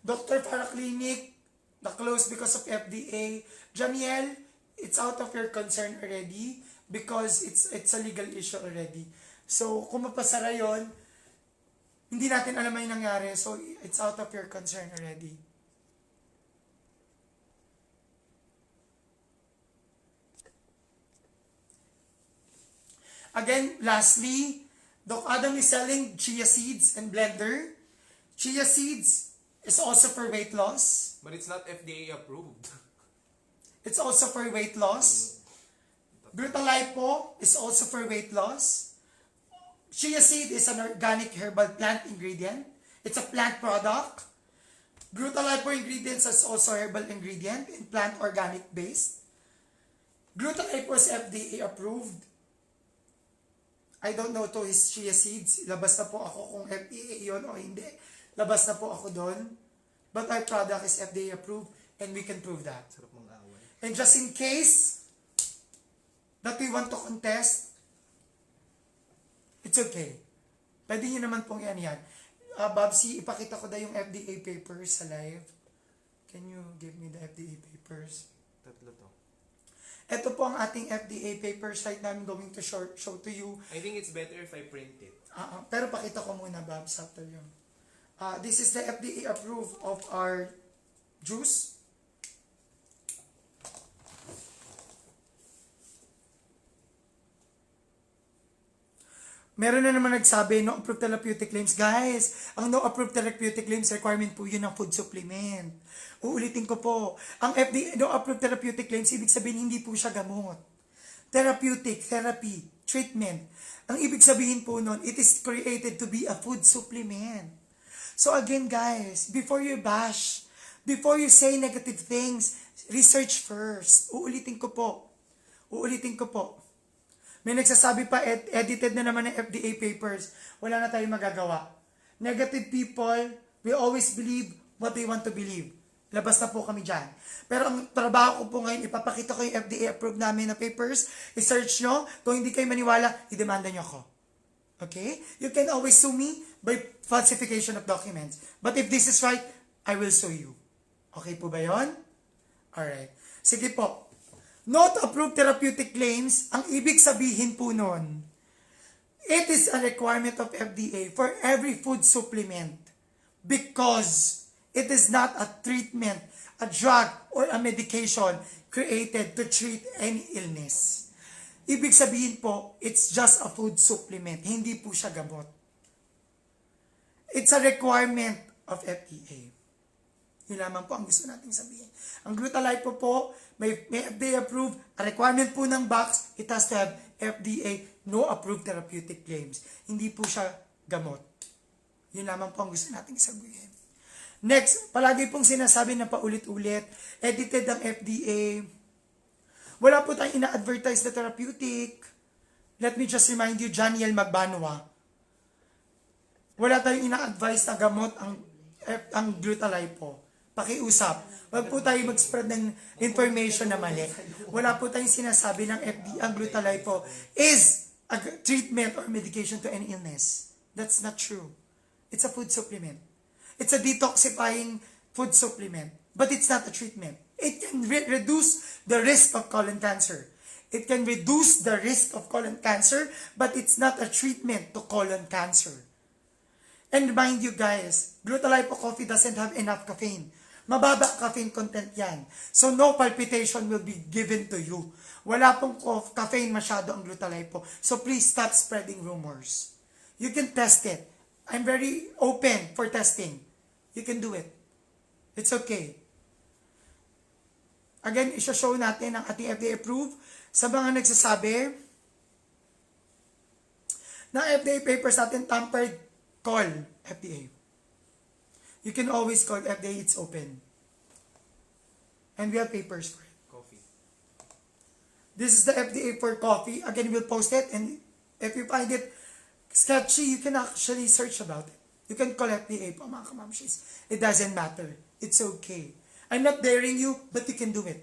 Dr. Farah Clinic, the close because of FDA. Janiel, it's out of your concern already because it's a legal issue already. So, kung mapasara yun, hindi natin alam ang nangyari. So, it's out of your concern already. Again, lastly, Doc Adam is selling chia seeds and blender. Chia seeds is also for weight loss. But it's not FDA approved. It's also for weight loss. Glutalipo is also for weight loss. Chia seed is an organic herbal plant ingredient. It's a plant product. Glutalipo ingredients is also herbal ingredient and plant organic based. Glutalipo is FDA approved. I don't know to his chia seeds. Labas na po ako kung FDA yun o hindi. Labas na po ako doon. But our product is FDA approved and we can prove that. Sarap mong away. And just in case that we want to contest, it's okay. Pwede nyo naman pong yan. Babsi, ipakita ko na yung FDA papers sa live. Can you give me the FDA papers? Tatlo to. Ito po ang ating FDA papers right now. I'm going to show to you. I think it's better if I print it. Pero pakita ko muna, Babs, after yun. This is the FDA approved of our juice. Meron na naman nagsabi, no approved therapeutic claims. Guys, ang no approved therapeutic claims requirement po yun ng food supplement. Uulitin ko po, ang FDA, no approved therapeutic claims, ibig sabihin hindi po siya gamot. Therapeutic, therapy, treatment. Ang ibig sabihin po nun, it is created to be a food supplement. So again guys, before you bash, before you say negative things, research first. Uulitin ko po. May nagsasabi pa, edited na naman ng FDA papers. Wala na tayong magagawa. Negative people, we always believe what they want to believe. Labas na po kami dyan. Pero ang trabaho ko po ngayon, ipapakita ko yung FDA approved namin na papers. I-search nyo. Kung hindi kayo maniwala, i-demanda nyo ako. Okay? You can always sue me by falsification of documents. But if this is right, I will sue you. Okay po ba yun? Alright. Sige po. Not approved therapeutic claims, ang ibig sabihin po nun, it is a requirement of FDA for every food supplement because it is not a treatment, a drug, or a medication created to treat any illness. Ibig sabihin po, it's just a food supplement. Hindi po siya gamot. It's a requirement of FDA. Yun lamang po ang gusto nating sabihin. Ang Glutalipo po, may FDA approved. A requirement po ng box, it has to have FDA, no approved therapeutic claims. Hindi po siya gamot. Yun lamang po ang gusto nating sabihin. Next, palagi pong sinasabi na paulit-ulit, edited ang FDA. Wala po tayong ina-advertise na therapeutic. Let me just remind you, Janiel Magbanwa. Wala tayong ina-advise na gamot ang Glutalipo. Pakiusap. Wag po tayo mag-spread ng information na mali. Wala po tayong sinasabi ng FDA ang Glutalipo is a treatment or medication to any illness. That's not true. It's a food supplement. It's a detoxifying food supplement. But it's not a treatment. It can reduce the risk of colon cancer. It can reduce the risk of colon cancer, but it's not a treatment to colon cancer. And mind you guys, Glutalipo coffee doesn't have enough caffeine. Mababa caffeine content yan. So no palpitation will be given to you. Wala pong caffeine masyado ang Glutalipo. So please stop spreading rumors. You can test it. I'm very open for testing. You can do it. It's okay. Again, isa-show natin ang ating FDA approved sa mga nagsasabi na FDA papers natin tampered, call FDA. You can always call FDA, it's open. And we have papers for it. Coffee. This is the FDA for coffee. Again, we'll post it, and if you find it sketchy, you can actually search about it. You can call FDA po, mga kamamshis. It doesn't matter. It's okay. I'm not daring you, but you can do it.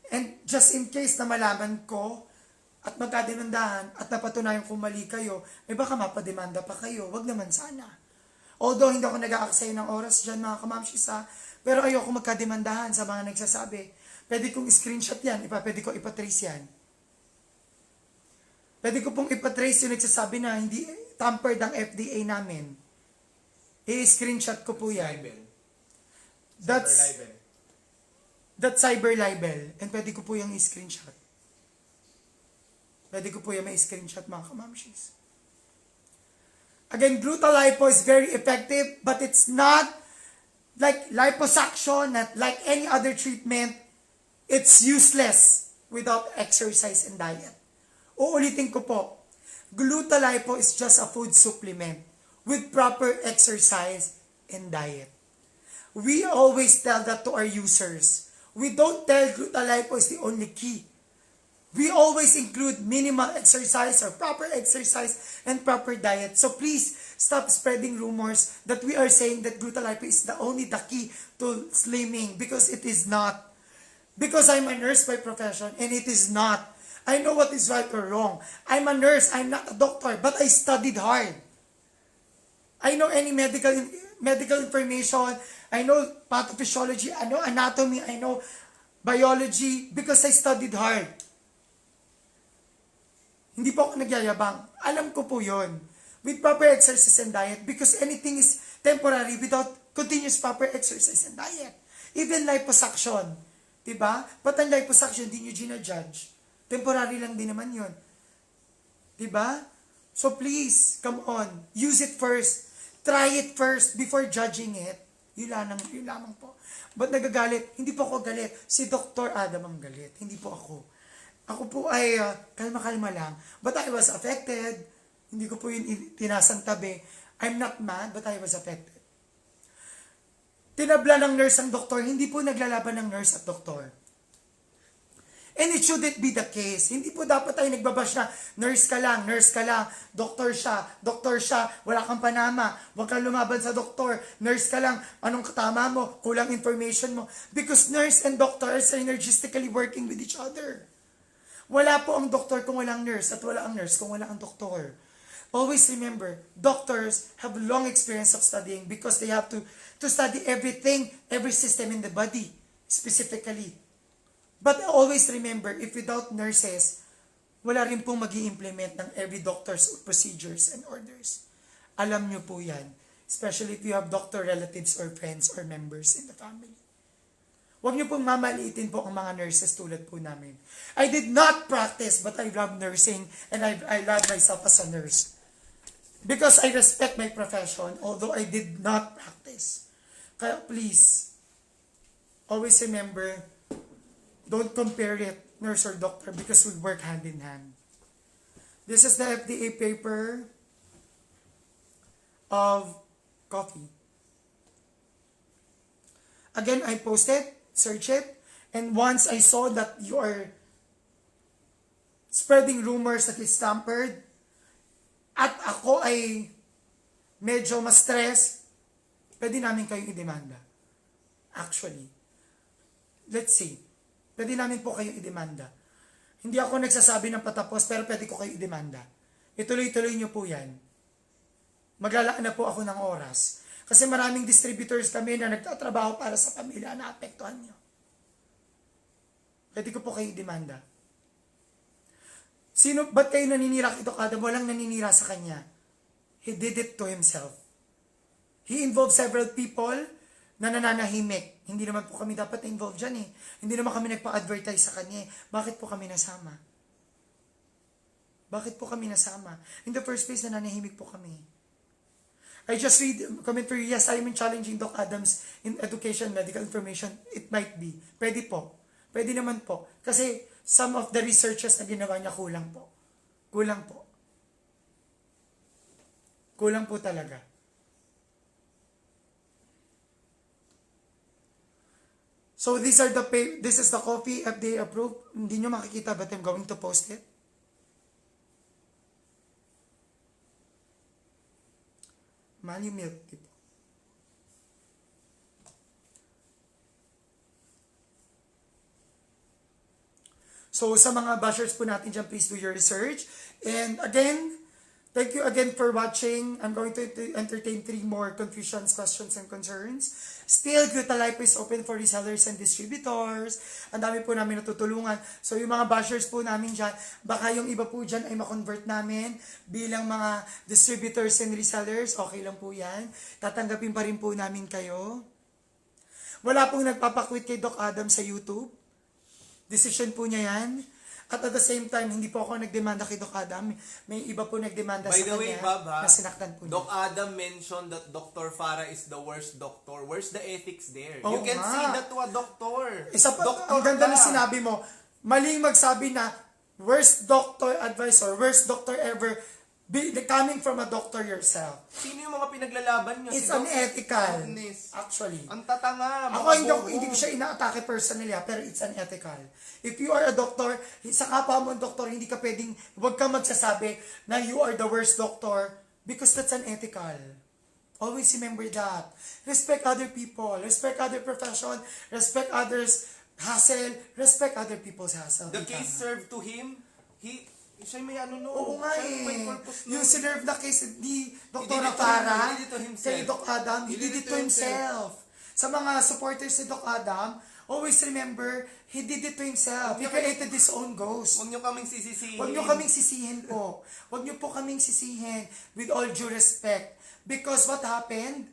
And just in case na malaman ko at magkademandahan at napatunayan kung mali kayo, baka mapademanda pa kayo. Wag naman sana. Although hindi ako nag-aaksaya ng oras dyan, mga kamamshis, pero ayoko magkademandahan sa mga nagsasabi. Pwede kong screenshot yan, pwede ko ipatrace yan. Pwede ko pong ipatrace yung nagsasabi na hindi tampered ang FDA namin. I-screenshot ko po yan. That's cyber libel. And pwede ko po yung i-screenshot. Pwede ko po yung may-screenshot, mga kamamshis. Again, Glutalipo is very effective, but it's not like liposuction, not like any other treatment. It's useless without exercise and diet. Uulitin ko po, Glutalipo is just a food supplement with proper exercise and diet. We always tell that to our users. We don't tell Glutalipo is the only key. We always include minimal exercise or proper exercise and proper diet. So please stop spreading rumors that we are saying that Glutalipo is the key to slimming, because it is not. Because I'm a nurse by profession and it is not. I know what is right or wrong. I'm a nurse, I'm not a doctor, but I studied hard. I know any medical information. I know pathophysiology, I know anatomy, I know biology because I studied hard. Hindi po ako nagyayabang. Alam ko po yun. With proper exercise and diet, because anything is temporary without continuous proper exercise and diet. Even liposuction. Diba? But ang liposuction, di nyo ginajudge. Temporary lang din naman yun. Diba? So please, come on. Use it first. Try it first before judging it. Yun lamang po. Ba't nagagalit? Hindi po ako galit. Si Dr. Adam ang galit. Hindi po ako. Ako po ay kalma-kalma lang. But I was affected. Hindi ko po yun tinasang tabi. I'm not mad, but I was affected. Tinabla ng nurse ang doktor. Hindi po naglalaban ng nurse at doktor. And it shouldn't be the case. Hindi po dapat tayo nagbabash na nurse ka lang, doktor siya, wala kang panama, huwag kang lumaban sa doktor, nurse ka lang, anong katama mo, kulang information mo. Because nurse and doctor are synergistically working with each other. Wala po ang doktor kung walang nurse at wala ang nurse kung wala ang doktor. Always remember, doctors have long experience of studying because they have to study everything, every system in the body, specifically. But always remember, if without nurses, wala rin pong mag-i-implement ng every doctor's procedures and orders. Alam nyo po yan. Especially if you have doctor relatives or friends or members in the family. Huwag nyo pong mamaliitin po ang mga nurses tulad po namin. I did not practice, but I love nursing and I love myself as a nurse. Because I respect my profession, although I did not practice. Kaya please, always remember, don't compare it, nurse or doctor, because we work hand in hand. This is the FDA paper of coffee. Again, I posted, search it, and once I saw that you are spreading rumors that he's tampered, at ako ay medyo ma-stress, pwede namin kayong idemanda. Actually, let's see, pwede namin po kayong idemanda. Hindi ako nagsasabi ng patapos, pero pwede ko kayo idemanda. Ituloy-tuloy nyo po yan. Maglalaan na po ako ng oras. Kasi maraming distributors kami na nagtatrabaho para sa pamilya na apektuhan nyo. Pwede ko po kayo demanda. Ba't kayo naninira kay Doc Adam? Walang naninira sa kanya. He did it to himself. He involved several people na nananahimik. Hindi naman po kami dapat na-involve dyan eh. Hindi naman kami nagpa-advertise sa kanya eh. Bakit po kami nasama? Bakit po kami nasama? In the first place, nananahimik po kami. I just read commentary, yes, I am challenging Doc Adams in education, medical information. It might be. Pwede po. Pwede naman po. Kasi some of the researches na ginawa niya kulang po. Kulang po. Kulang po talaga. So this is the coffee FDA approved. Hindi nyo makikita but I'm going to post it. Manual milk tipo. So sa mga bashers po natin dyan, please do your research. And again, thank you again for watching. I'm going to entertain 3 more confusions, questions, and concerns. Still, Glutalipo is open for resellers and distributors. Ang dami po namin natutulungan. So, yung mga bashers po namin dyan, baka yung iba po dyan ay makonvert namin bilang mga distributors and resellers. Okay lang po yan. Tatanggapin pa rin po namin kayo. Wala pong nagpapakwit kay Doc Adam sa YouTube. Decision po niya yan. At the same time, hindi po ako nagdemanda kay Doc Adam. May iba po nagdemanda sa kanya. By the way, Bob, na sinaktan po niya. Doc Adam mentioned that Dr. Farah is the worst doctor. Where's the ethics there? Oh, you can say that to a doctor. Isa pa, Doctor ang ganda ka. na sinabi mo, maling magsabi na worst doctor advice or worst doctor ever coming from a doctor yourself. Sino yung mga pinaglalaban nyo? It's Si unethical. Goodness. Actually. Ang tatanga. Ako hindi ko siya inaatake personally, pero it's unethical. If you are a doctor, sa kapwa mo doktor, hindi ka pwedeng, huwag kang magsasabi na you are the worst doctor because that's unethical. Always remember that. Respect other people. Respect other profession. Respect others' hassle. Respect other people's hassle. The case served to him, siya may Oo nga siya may eh. purpose Yung sinerve na case ni Dr. He did it to Farah, him. He did it to himself. kay Doc Adam, he did it to himself. Sa mga supporters ni Doc Adam, always remember, he did it to himself. He created his own ghost. Huwag niyo kaming sisisihin. Huwag niyo kaming sisihin po. Huwag niyo po kaming sisihin with all due respect. Because what happened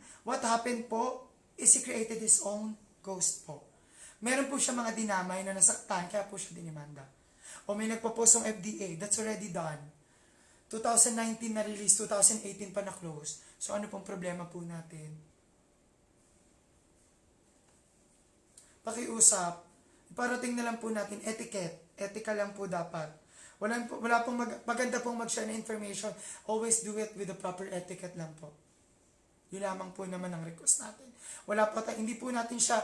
po, is he created his own ghost po. Meron po siya mga dinamay na nasaktan, kaya po siya dinimanda. O may nagpo-post ng FDA, that's already done. 2019 na release, 2018 pa na close. So ano pong problema po natin? Pakiusap, parating na lang po natin, etiquette. Ethical lang po dapat. Wala pong maganda pong mag-share na information. Always do it with the proper etiquette lang po. Yun lamang po naman ang request natin. Hindi po natin siya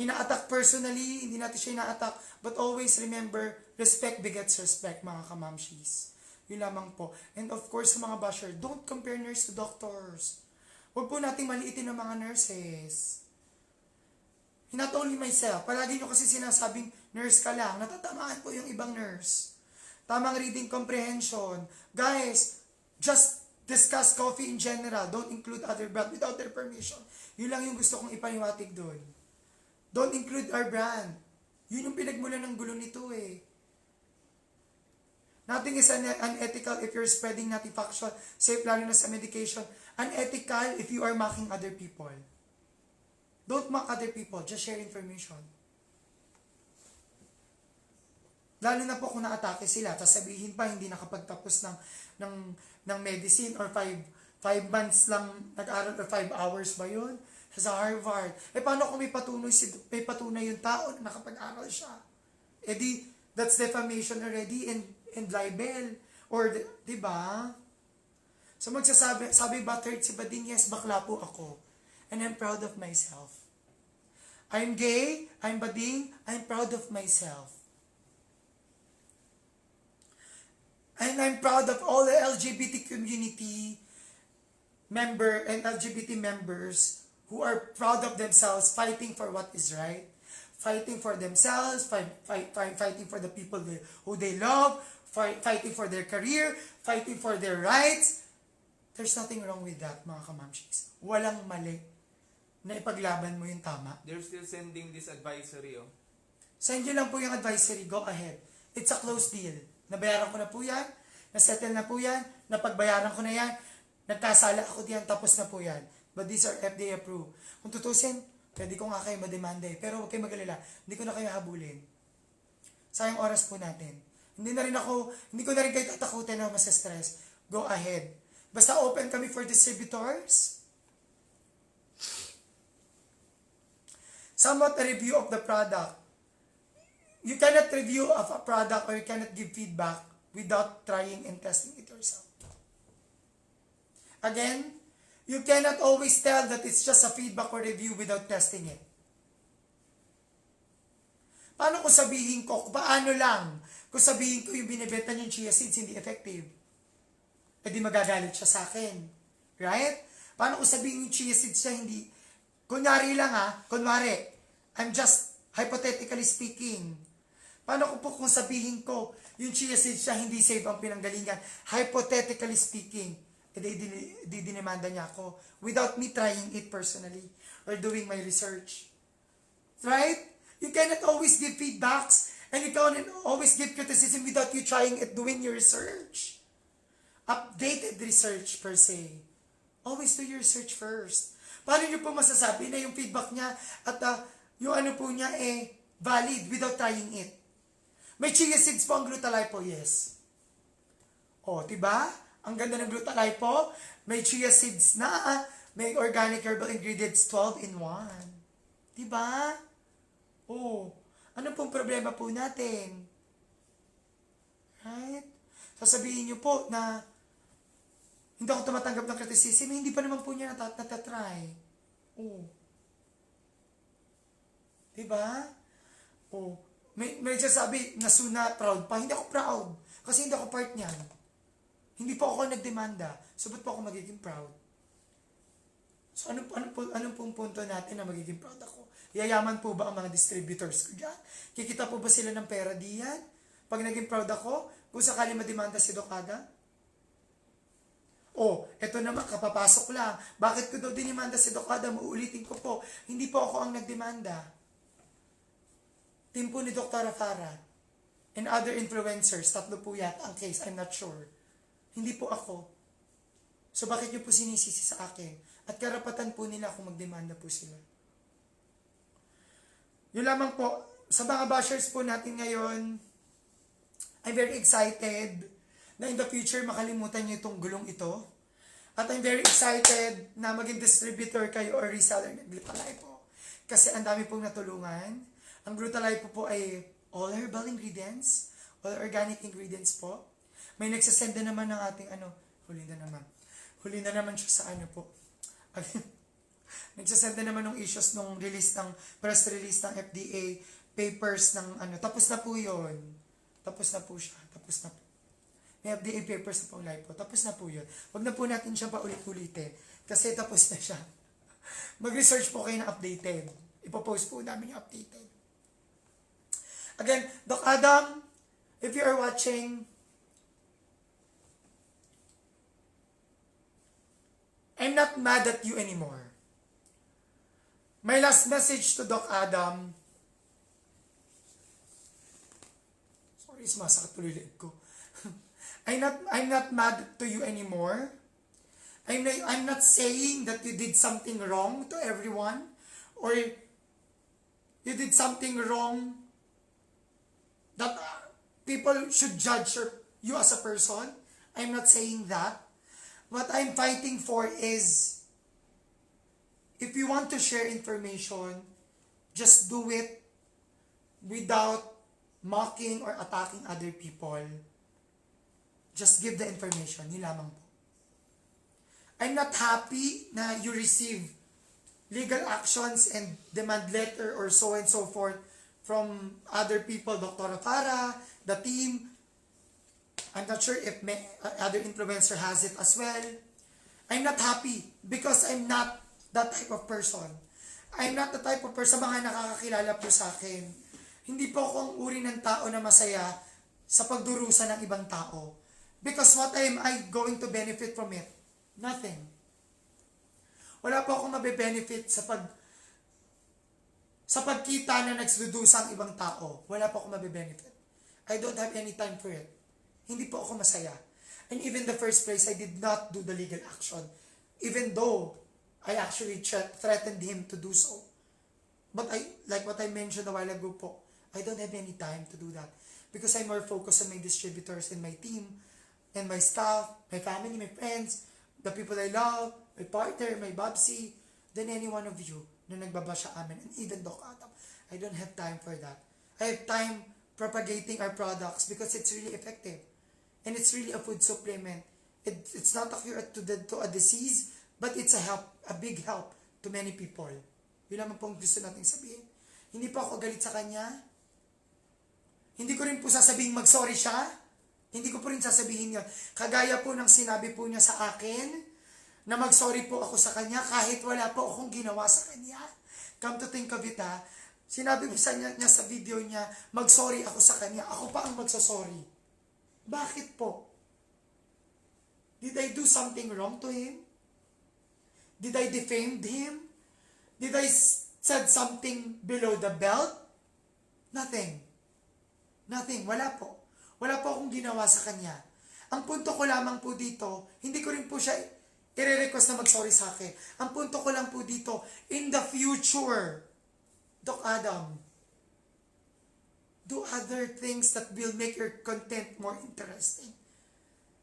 ina-attack personally, hindi natin siya ina-attack, but always remember, respect begets respect, mga kamamshis. Yun lamang po. And of course, sa mga basher, don't compare nurse to doctors. Huwag po nating maliitin ng mga nurses. Not only myself, palagi nyo kasi sinasabing, nurse ka lang, natatamaan po yung ibang nurse. Tamang reading comprehension. Guys, just discuss coffee in general. Don't include other brand without their permission. Yun lang yung gusto kong ipaliwatig doon. Don't include our brand. Yun yung pinagmula ng gulo nito eh. Nothing is unethical if you're spreading notification, safe lalo na sa medication. Unethical if you are mocking other people. Don't mock other people, just share information. Lalo na po kung na-atake sila, tapos sabihin pa hindi nakapagtapos ng medicine or 5 months lang nag-aral or 5 hours ba yun? Sa Harvard. Paano kung may patunay yung tao na nakapag-aral siya? That's defamation already and libel. Or, di ba? So sabi ba third si Bading, yes, bakla po ako. And I'm proud of myself. I'm gay, I'm Bading, I'm proud of myself. And I'm proud of all the LGBT community member and LGBT members who are proud of themselves, fighting for what is right, fighting for themselves, fighting for the people who they love, fighting for their career, fighting for their rights. There's nothing wrong with that, mga kamamshis. Walang mali na ipaglaban mo yung tama. They're still sending this advisory, oh. Send nyo lang po yung advisory, go ahead. It's a closed deal. Nabayaran ko na po yan, nasettle na po yan, napagbayaran ko na yan, nagkasala ako diyan, tapos na po yan. But these are FDA approved. Kung tutusin, pwede ko nga kayo mademanda eh. Pero huwag kayo mag-alala, hindi ko na kayo habulin. Sayang oras po natin. Hindi ko na rin kayo tatakutin na masa-stress. Go ahead. Basta open kami for distributors. Somewhat a review of the product. You cannot review of a product or you cannot give feedback without trying and testing it yourself. Again, you cannot always tell that it's just a feedback or review without testing it. Paano kung sabihin ko, paano lang, kung sabihin ko yung binibenta niyong chia seeds hindi effective? E di magagalit siya sa akin. Right? Paano kung sabihin yung chia seeds siya hindi, kunwari lang kunwari, I'm just hypothetically speaking. Paano kung sabihin ko, yung chia seeds siya hindi safe ang pinanggalingan, hypothetically speaking, didinimanda niya ako without me trying it personally or doing my research. Right? You cannot always give feedbacks and you cannot always give criticism without you trying it, doing your research. Updated research per se. Always do your research first. Paano niyo po masasabi na yung feedback niya at yung ano po niya valid without trying it? May chia seeds po ang Glutalipo, yes. O, diba? Ang ganda ng Glutalipo. May chia seeds na, may organic herbal ingredients 12 in 1. Diba? O, ano pong problema po natin? Right? Sasabihin niyo po na hindi ako tumatanggap ng criticism, hindi pa naman po niya natatry. O. Diba? O. May sasabi, nasuna, proud pa. Hindi ako proud. Kasi hindi ako part niyan. Hindi po ako nagdemanda. So, ba't po ako magiging proud? So, anong pong punto natin na magiging proud ako? Yayaman po ba ang mga distributors ko dyan? Kikita po ba sila ng pera diyan? Pag naging proud ako, kung sakali mademanda si Doc Ada? Eto naman, kapapasok lang. Bakit ko daw dinimanda si Doc Ada? Mauulitin ko po. Hindi po ako ang nagdemanda. Team po ni Dr. Farah and other influencers, 3 po yata ang case, I'm not sure. Hindi po ako. So bakit niyo po sinisisi sa akin? At karapatan po nila kung magdemanda po sila. Yun lamang po, sa mga bashers po natin ngayon, I'm very excited na in the future makalimutan niyo itong gulong ito. At I'm very excited na maging distributor kayo or reseller ng Glutalipo. Kasi ang dami pong natulungan. Ang Glutalipo po ay all herbal ingredients, all organic ingredients po. May nagsasend na naman ng ating huli na naman siya sa po. Nagsasend na naman ng issues nung release ng, press release ng FDA, papers ng tapos na po yun. Tapos na po siya, tapos na po. May FDA papers na po lipo, tapos na po yun. Huwag na po natin siya paulit-ulitin, kasi tapos na siya. Mag-research po kayo na updated. Ipopost po namin yung updated. Again, Doc Adam, if you are watching, I'm not mad at you anymore. My last message to Doc Adam, sorry, sumasakit tuloy liit ko. I'm not mad to you anymore. I'm not saying that you did something wrong to everyone, or you did something wrong that people should judge you as a person. I'm not saying that. What I'm fighting for is, if you want to share information, just do it without mocking or attacking other people. Just give the information. Yun lamang po. I'm not happy na you receive legal actions and demand letter or so and so forth from other people, Dr. Farah, the team. I'm not sure if other influencer has it as well. I'm not happy because I'm not that type of person. I'm not the type of person, mga nakakakilala po sa akin. Hindi po ako ang uri ng tao na masaya sa pagdurusa ng ibang tao. Because what am I going to benefit from it? Nothing. Wala po akong mabe-benefit sa pagkita na nagsudusa ang ibang tao. Wala po akong mabe-benefit. I don't have any time for it. Hindi po ako masaya. And even in the first place, I did not do the legal action. Even though I actually threatened him to do so. But like what I mentioned a while ago po, I don't have any time to do that. Because I'm more focused on my distributors and my team, and my staff, my family, my friends, the people I love, my partner, my babsi, than any one of you na nagbabasya amin. And even Doc Adam, I don't have time for that. I have time propagating our products because it's really effective. And it's really a food supplement. It's not a cure to a disease, but it's a big help to many people. Yun naman pong gusto natin sabihin. Hindi po ako galit sa kanya. Hindi ko rin po sasabihin mag-sorry siya. Hindi ko po rin sasabihin yun. Kagaya po ng sinabi po niya sa akin, na mag-sorry po ako sa kanya kahit wala po akong ginawa sa kanya. Come to think of it sinabi po niya sa video niya, mag-sorry ako sa kanya. Ako pa ang magsasorry. Bakit po? Did I do something wrong to him? Did I defame him? Did I said something below the belt? Nothing. Nothing. Wala po. Wala po akong ginawa sa kanya. Ang punto ko lamang po dito, hindi ko rin po siya i-request na mag-sorry sa akin. Ang punto ko lang po dito, in the future, Doc Adam, do other things that will make your content more interesting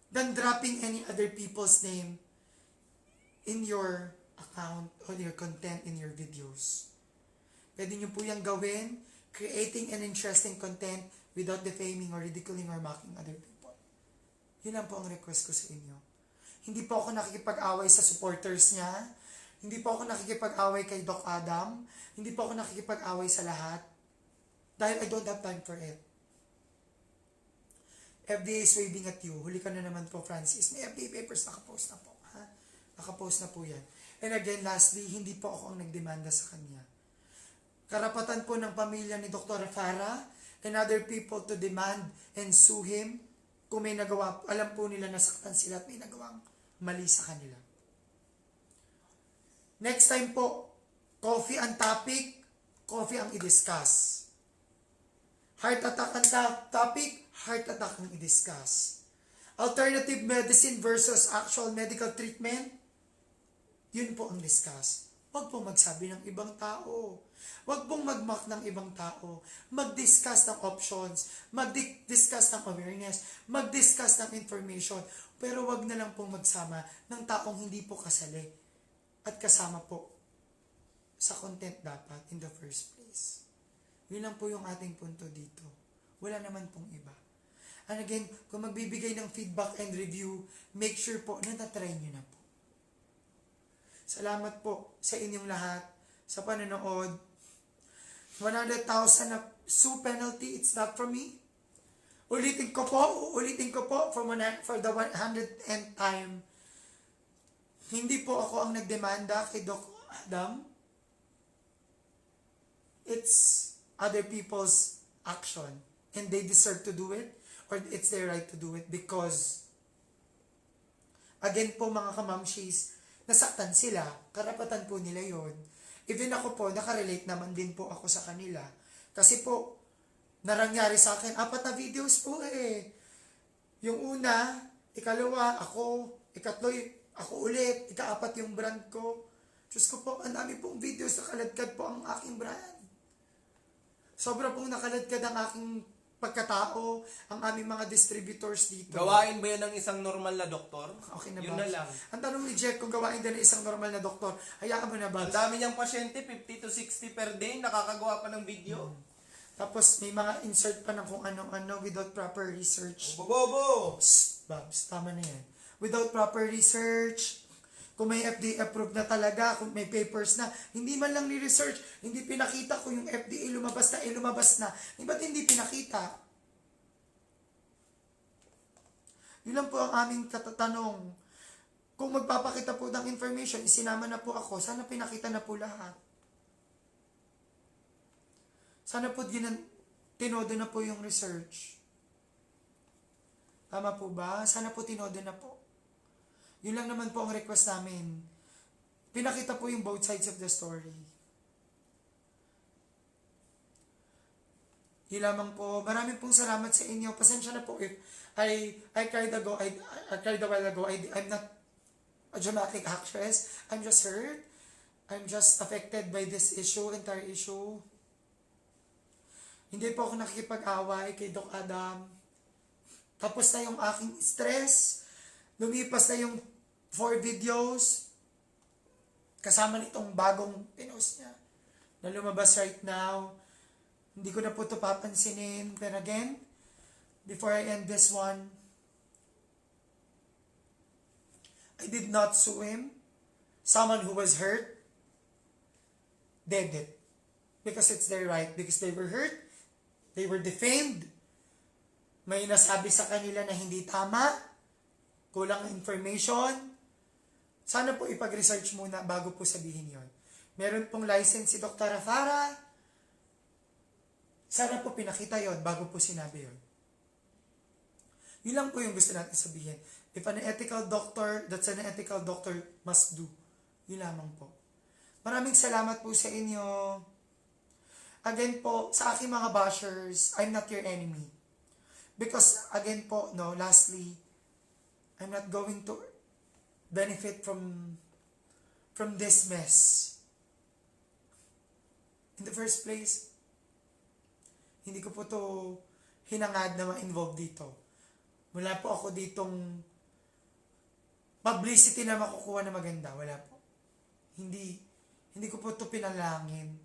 than dropping any other people's name in your account or your content in your videos. Pwede nyo po yung gawin, creating an interesting content without defaming or ridiculing or mocking other people. Yun lang po ang request ko sa inyo. Hindi po ako nakikipag-away sa supporters niya. Hindi po ako nakikipag-away kay Doc Adam. Hindi po ako nakikipag-away sa lahat. Dahil I don't have time for it. FDA is waving at you. Huli ka na naman po, Francis. May FDA papers, nakapost na po. Ha? Nakapost na po yan. And again, lastly, hindi po ako ang nagdemanda sa kanya. Karapatan po ng pamilya ni Dr. Farah and other people to demand and sue him kung may nagawa. Alam po nila nasaktan sila at may nagawang mali sa kanila. Next time po, coffee ang topic, coffee ang i-discuss. Heart attack ang topic, heart attack ang i-discuss. Alternative medicine versus actual medical treatment, yun po ang discuss. Huwag pong magsabi ng ibang tao. Huwag pong mag-mock ng ibang tao. Mag-discuss ng options. Mag-discuss ng awareness. Mag-discuss ng information. Pero huwag na lang pong magsama ng taong hindi po kasali. At kasama po sa content dapat in the first place. Yun lang po yung ating punto dito. Wala naman pong iba. And again, kung magbibigay ng feedback and review, make sure po na natry nyo na po. Salamat po sa inyong lahat sa panonood. 100,000 na sue penalty, it's not from me. Ulitin ko po for the 100th time. Hindi po ako ang nagdemanda kay Doc Adam. It's other people's action. And they deserve to do it. Or it's their right to do it. Because, again po mga kamamshis, nasaktan sila. Karapatan po nila yon. Even ako po, nakarelate naman din po ako sa kanila. Kasi po, narangyari sa akin, 4 na videos po eh. Yung una, ikalawa, ako, ikatlo, ako ulit, ika-4 yung brand ko. Diyos ko po, ang dami pong videos, nakaladkad po ang aking brand. Sobra pong nakaladkad ang aking pagkatao, ang aming mga distributors dito. Gawain ba yan ng isang normal na doktor? Okay na Yun ba? na lang. Ang tanong ni Jack, kung gawain din ng isang normal na doktor, hayaan mo na ba? Ang dami niyang pasyente, 50 to 60 per day, nakakagawa pa ng video. Tapos may mga insert pa ng kung ano-ano without proper research. Bobo! Babs, tama na yan. Without proper research, kung may FDA approved na talaga, kung may papers na, hindi man lang ni-research, hindi pinakita kung yung FDA lumabas na, lumabas na. Ba't hindi pinakita? Yun lang po ang aming tanong. Kung magpapakita po ng information, isinama na po ako, sana pinakita na po lahat. Sana po tinodo na po yung research. Tama po ba? Sana po tinodo na po. Yun lang naman po ang request namin. Pinakita po yung both sides of the story. Yun lamang po. Maraming pong salamat sa inyo. Pasensya na po if I cried a while ago. I'm not a dramatic actress. I'm just hurt. I'm just affected by this entire issue. Hindi po ako nakikipag-away kay Doc Adam. Tapos na yung aking stress. Lumipas na yung 4 videos. Kasama nitong bagong pinost niya. Na lumabas right now. Hindi ko na po ito papansinin. Pero again, before I end this one, I did not sue him. Someone who was hurt did it. Because it's their right. Because they were hurt. They were defamed. May nasabi sa kanila na hindi tama. Kulang information. Sana po ipag-research muna bago po sabihin yon. Meron pong license si Dr. Rafara. Sana po pinakita yon bago po sinabi yon. Yun lang po yung gusto natin sabihin. If an ethical doctor, that's an ethical doctor must do. Yun lamang po. Maraming salamat po sa inyo. Again po, sa aking mga bashers, I'm not your enemy. Because, again po, lastly, I'm not going to benefit from this mess. In the first place, hindi ko po to hinangad na ma-involve dito. Wala po ako ditong publicity na makukuha na maganda. Wala po. Hindi ko po to pinalangin.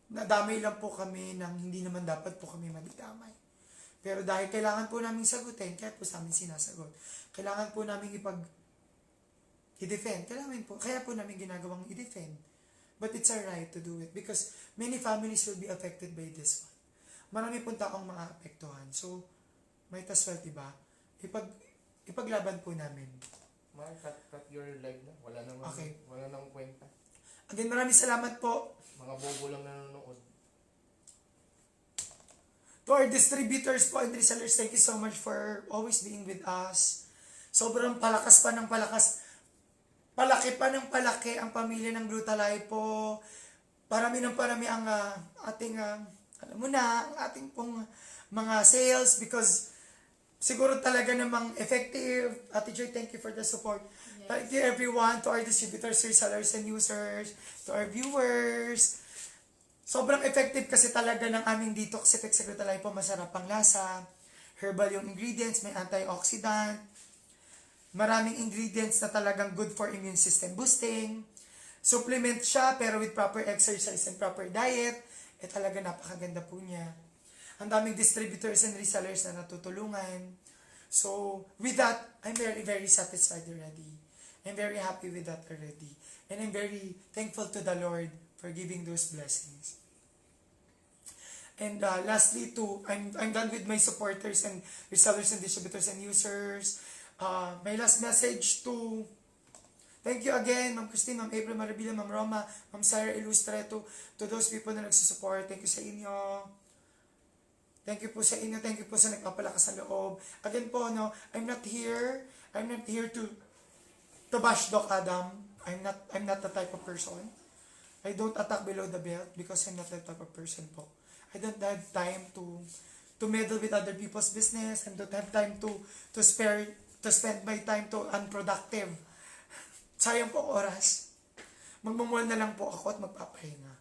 Nadamay lang po kami nang hindi naman dapat po kami madidamay. Pero dahil kailangan po namin sagutin, kaya po sa amin sinasagot. Kailangan po namin i-defend. Kaya po namin ginagawang i-defend. But it's our right to do it because many families will be affected by this one. Marami pong taong maapektuhan. So, might as well, diba? Ipaglaban po namin. Cut your live na. Wala nang kwenta. Again, maraming salamat po. Mga bobo lang nanonood. To our distributors po and resellers, thank you so much for always being with us. Sobrang palakas pa ng palakas. Palaki pa ng palaki ang pamilya ng Glutalipo. Parami ang ating, alam mo na, ang ating pong mga sales because siguro talaga namang effective. Ate Joy, thank you for the support. Yes. Thank you everyone, to our distributors, resellers, and users, to our viewers. Sobrang effective kasi talaga ng aming detox effect sa Glutalipo. Masarap ang lasa. Herbal yung ingredients, may antioxidant. Maraming ingredients na talagang good for immune system boosting. Supplement siya pero with proper exercise and proper diet. Talaga napakaganda po niya. Ang daming distributors and resellers na natutulungan. So, with that, I'm very, very satisfied already. I'm very happy with that already. And I'm very thankful to the Lord for giving those blessings. And lastly, I'm done with my supporters and resellers and distributors and users. My last message thank you again, Ma'am Christine, Ma'am April Marabila, Ma'am Roma, Ma'am Sarah Ilustreto, to those people na nagsusupport. Thank you sa inyo. Thank you po sa inyo. Thank you po sa nagpapalakas sa loob. Again po, I'm not here to bash Doc Adam. I'm not the type of person. I don't attack below the belt because I'm not that type of person po. I don't have time to meddle with other people's business. I don't have time to spend my time to unproductive. Sayang po ang oras. Magmumual na lang po ako at magpapahinga.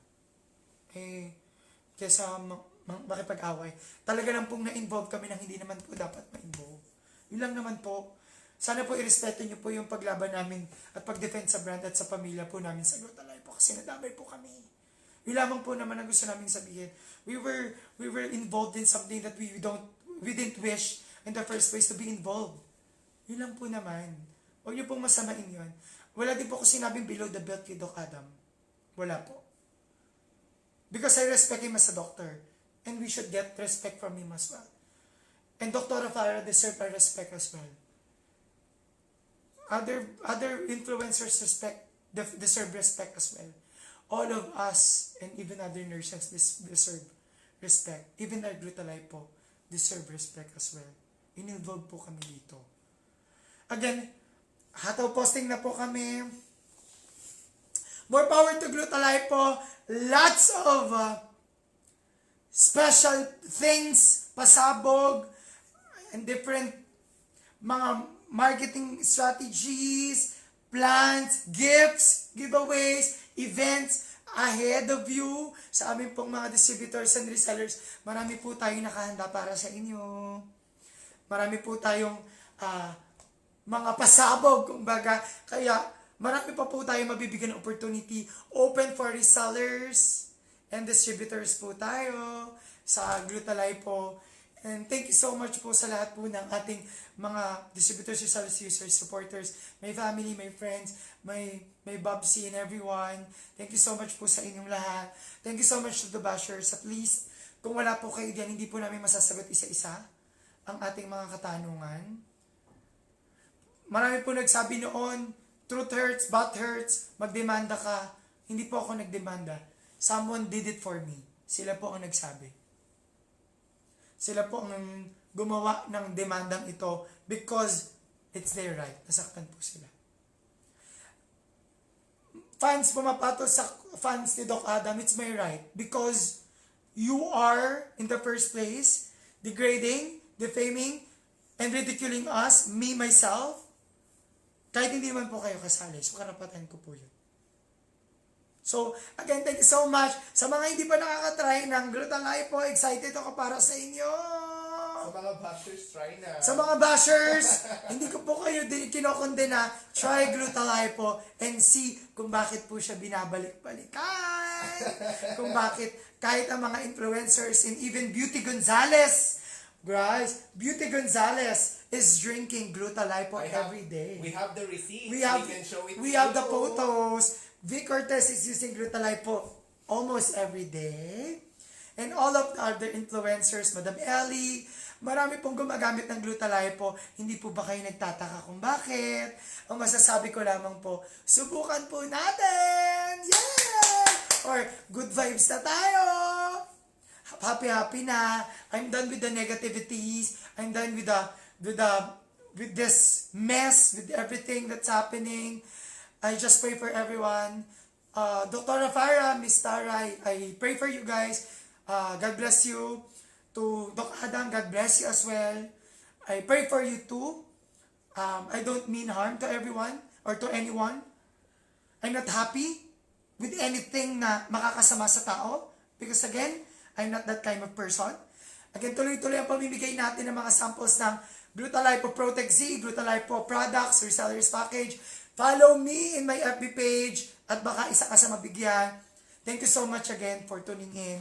Kesa makipag-away. Talaga lang pong na-involve kami nang hindi naman po dapat ma-involve. Yun lang naman po. Sana po irespeto niyo po yung paglaban namin at pag-defend sa brand at sa pamilya po namin sa Glutalipo kasi nadamay po kami. Yun lamang po naman ang gusto namin sabihin. We were involved in something that we didn't wish in the first place to be involved. Yun lang po naman. Huwag niyo pong masamain yun. Wala din po ko sinabing below the belt kay Doc Adam. Wala po. Because I respect him as a doctor. And we should get respect from him as well. And Dr. Rafara deserves our respect as well. other influencers deserve respect as well. All of us and even other nurses deserve respect. Even our Glutalipo deserve respect as well. Involved po kami dito. Again, hataw posting na po kami. More power to Glutalipo. Lots of special things, pasabog, and different mga marketing strategies, plans, gifts, giveaways, events ahead of you sa aming pong mga distributors and resellers. Marami po tayong nakahanda para sa inyo. Marami po tayong mga pasabog, kumbaga. Kaya marami pa po tayong mabibigyan ng opportunity. Open for resellers and distributors po tayo sa Glutalipo. And thank you so much po sa lahat po ng ating mga distributors, resellers, users, supporters, my family, my friends, my Bobsy and everyone. Thank you so much po sa inyong lahat. Thank you so much to the bashers. At least, kung wala po kayo diyan, hindi po namin masasagot isa-isa ang ating mga katanungan. Marami po nagsabi noon, truth hurts, butt hurts, magdemanda ka. Hindi po ako nagdemanda. Someone did it for me. Sila po ang nagsabi. Sila po ang gumawa ng demandang ito because it's their right. Nasaktan po sila. Fans pumapatol sa fans ni Doc Adam, it's my right. Because you are, in the first place, degrading, defaming, and ridiculing us, me, myself, kahit hindi man po kayo kasali. So, karapatan ko po yun. So, again, thank you so much. Sa mga hindi pa nakakatry ng Glutalipo, excited ako para sa inyo. Sa mga bashers, try na. Sa mga bashers, hindi ko po kayo kinokonde na try Glutalipo and see kung bakit po siya binabalik-balikan. Kung bakit kahit ang mga influencers and even Beauty Gonzalez, guys, Beauty Gonzalez is drinking Glutalipo every day. We have the receipts. We have, can show it we have the photos. Vic Ortiz is using Glutalipo almost every day. And all of the other influencers, Madam Ellie, marami pong gumagamit ng Glutalipo. Hindi po ba kayo nagtataka kung bakit? Ang masasabi ko lamang po, subukan po natin! Yeah! Or good vibes na tayo! Happy na. I'm done with the negativities. I'm done with this mess, with everything that's happening. I just pray for everyone. Dr. Farah, Miss Tara, I pray for you guys. God bless you. To Doc Adam, God bless you as well. I pray for you too. I don't mean harm to everyone or to anyone. I'm not happy with anything na makakasama sa tao. Because again, I'm not that kind of person. Again, tuloy-tuloy ang pamimigay natin ng mga samples ng Glutalipo Protect Z, Glutalipo Products, Resellers Package. Follow me in my FB page at baka isa ka sa mabigyan. Thank you so much again for tuning in.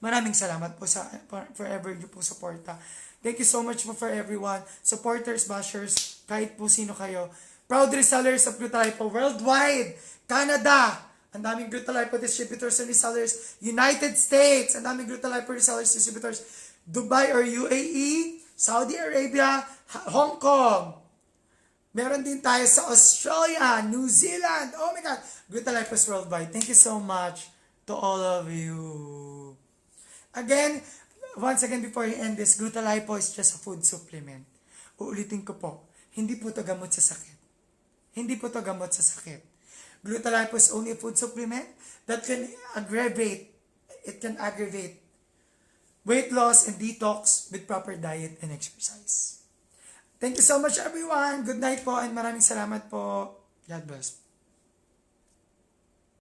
Maraming salamat po sa forever niyo po suporta. Thank you so much po for everyone. Supporters, bashers, kahit po sino kayo. Proud resellers of Glutalipo worldwide. Canada, ang daming Glutalipo distributors and resellers. United States, ang daming Glutalipo resellers distributors. Dubai or UAE, Saudi Arabia, Hong Kong. Meron din tayo sa Australia, New Zealand. Oh my God. Glutalipo is worldwide. Thank you so much to all of you. Again, once again before you end this, Glutalipo is just a food supplement. Uulitin ko po, hindi po ito gamot sa sakit. Hindi po ito gamot sa sakit. Glutalipo is only a food supplement that can aggravate weight loss and detox with proper diet and exercise. Thank you so much everyone. Good night po and maraming salamat po. God bless.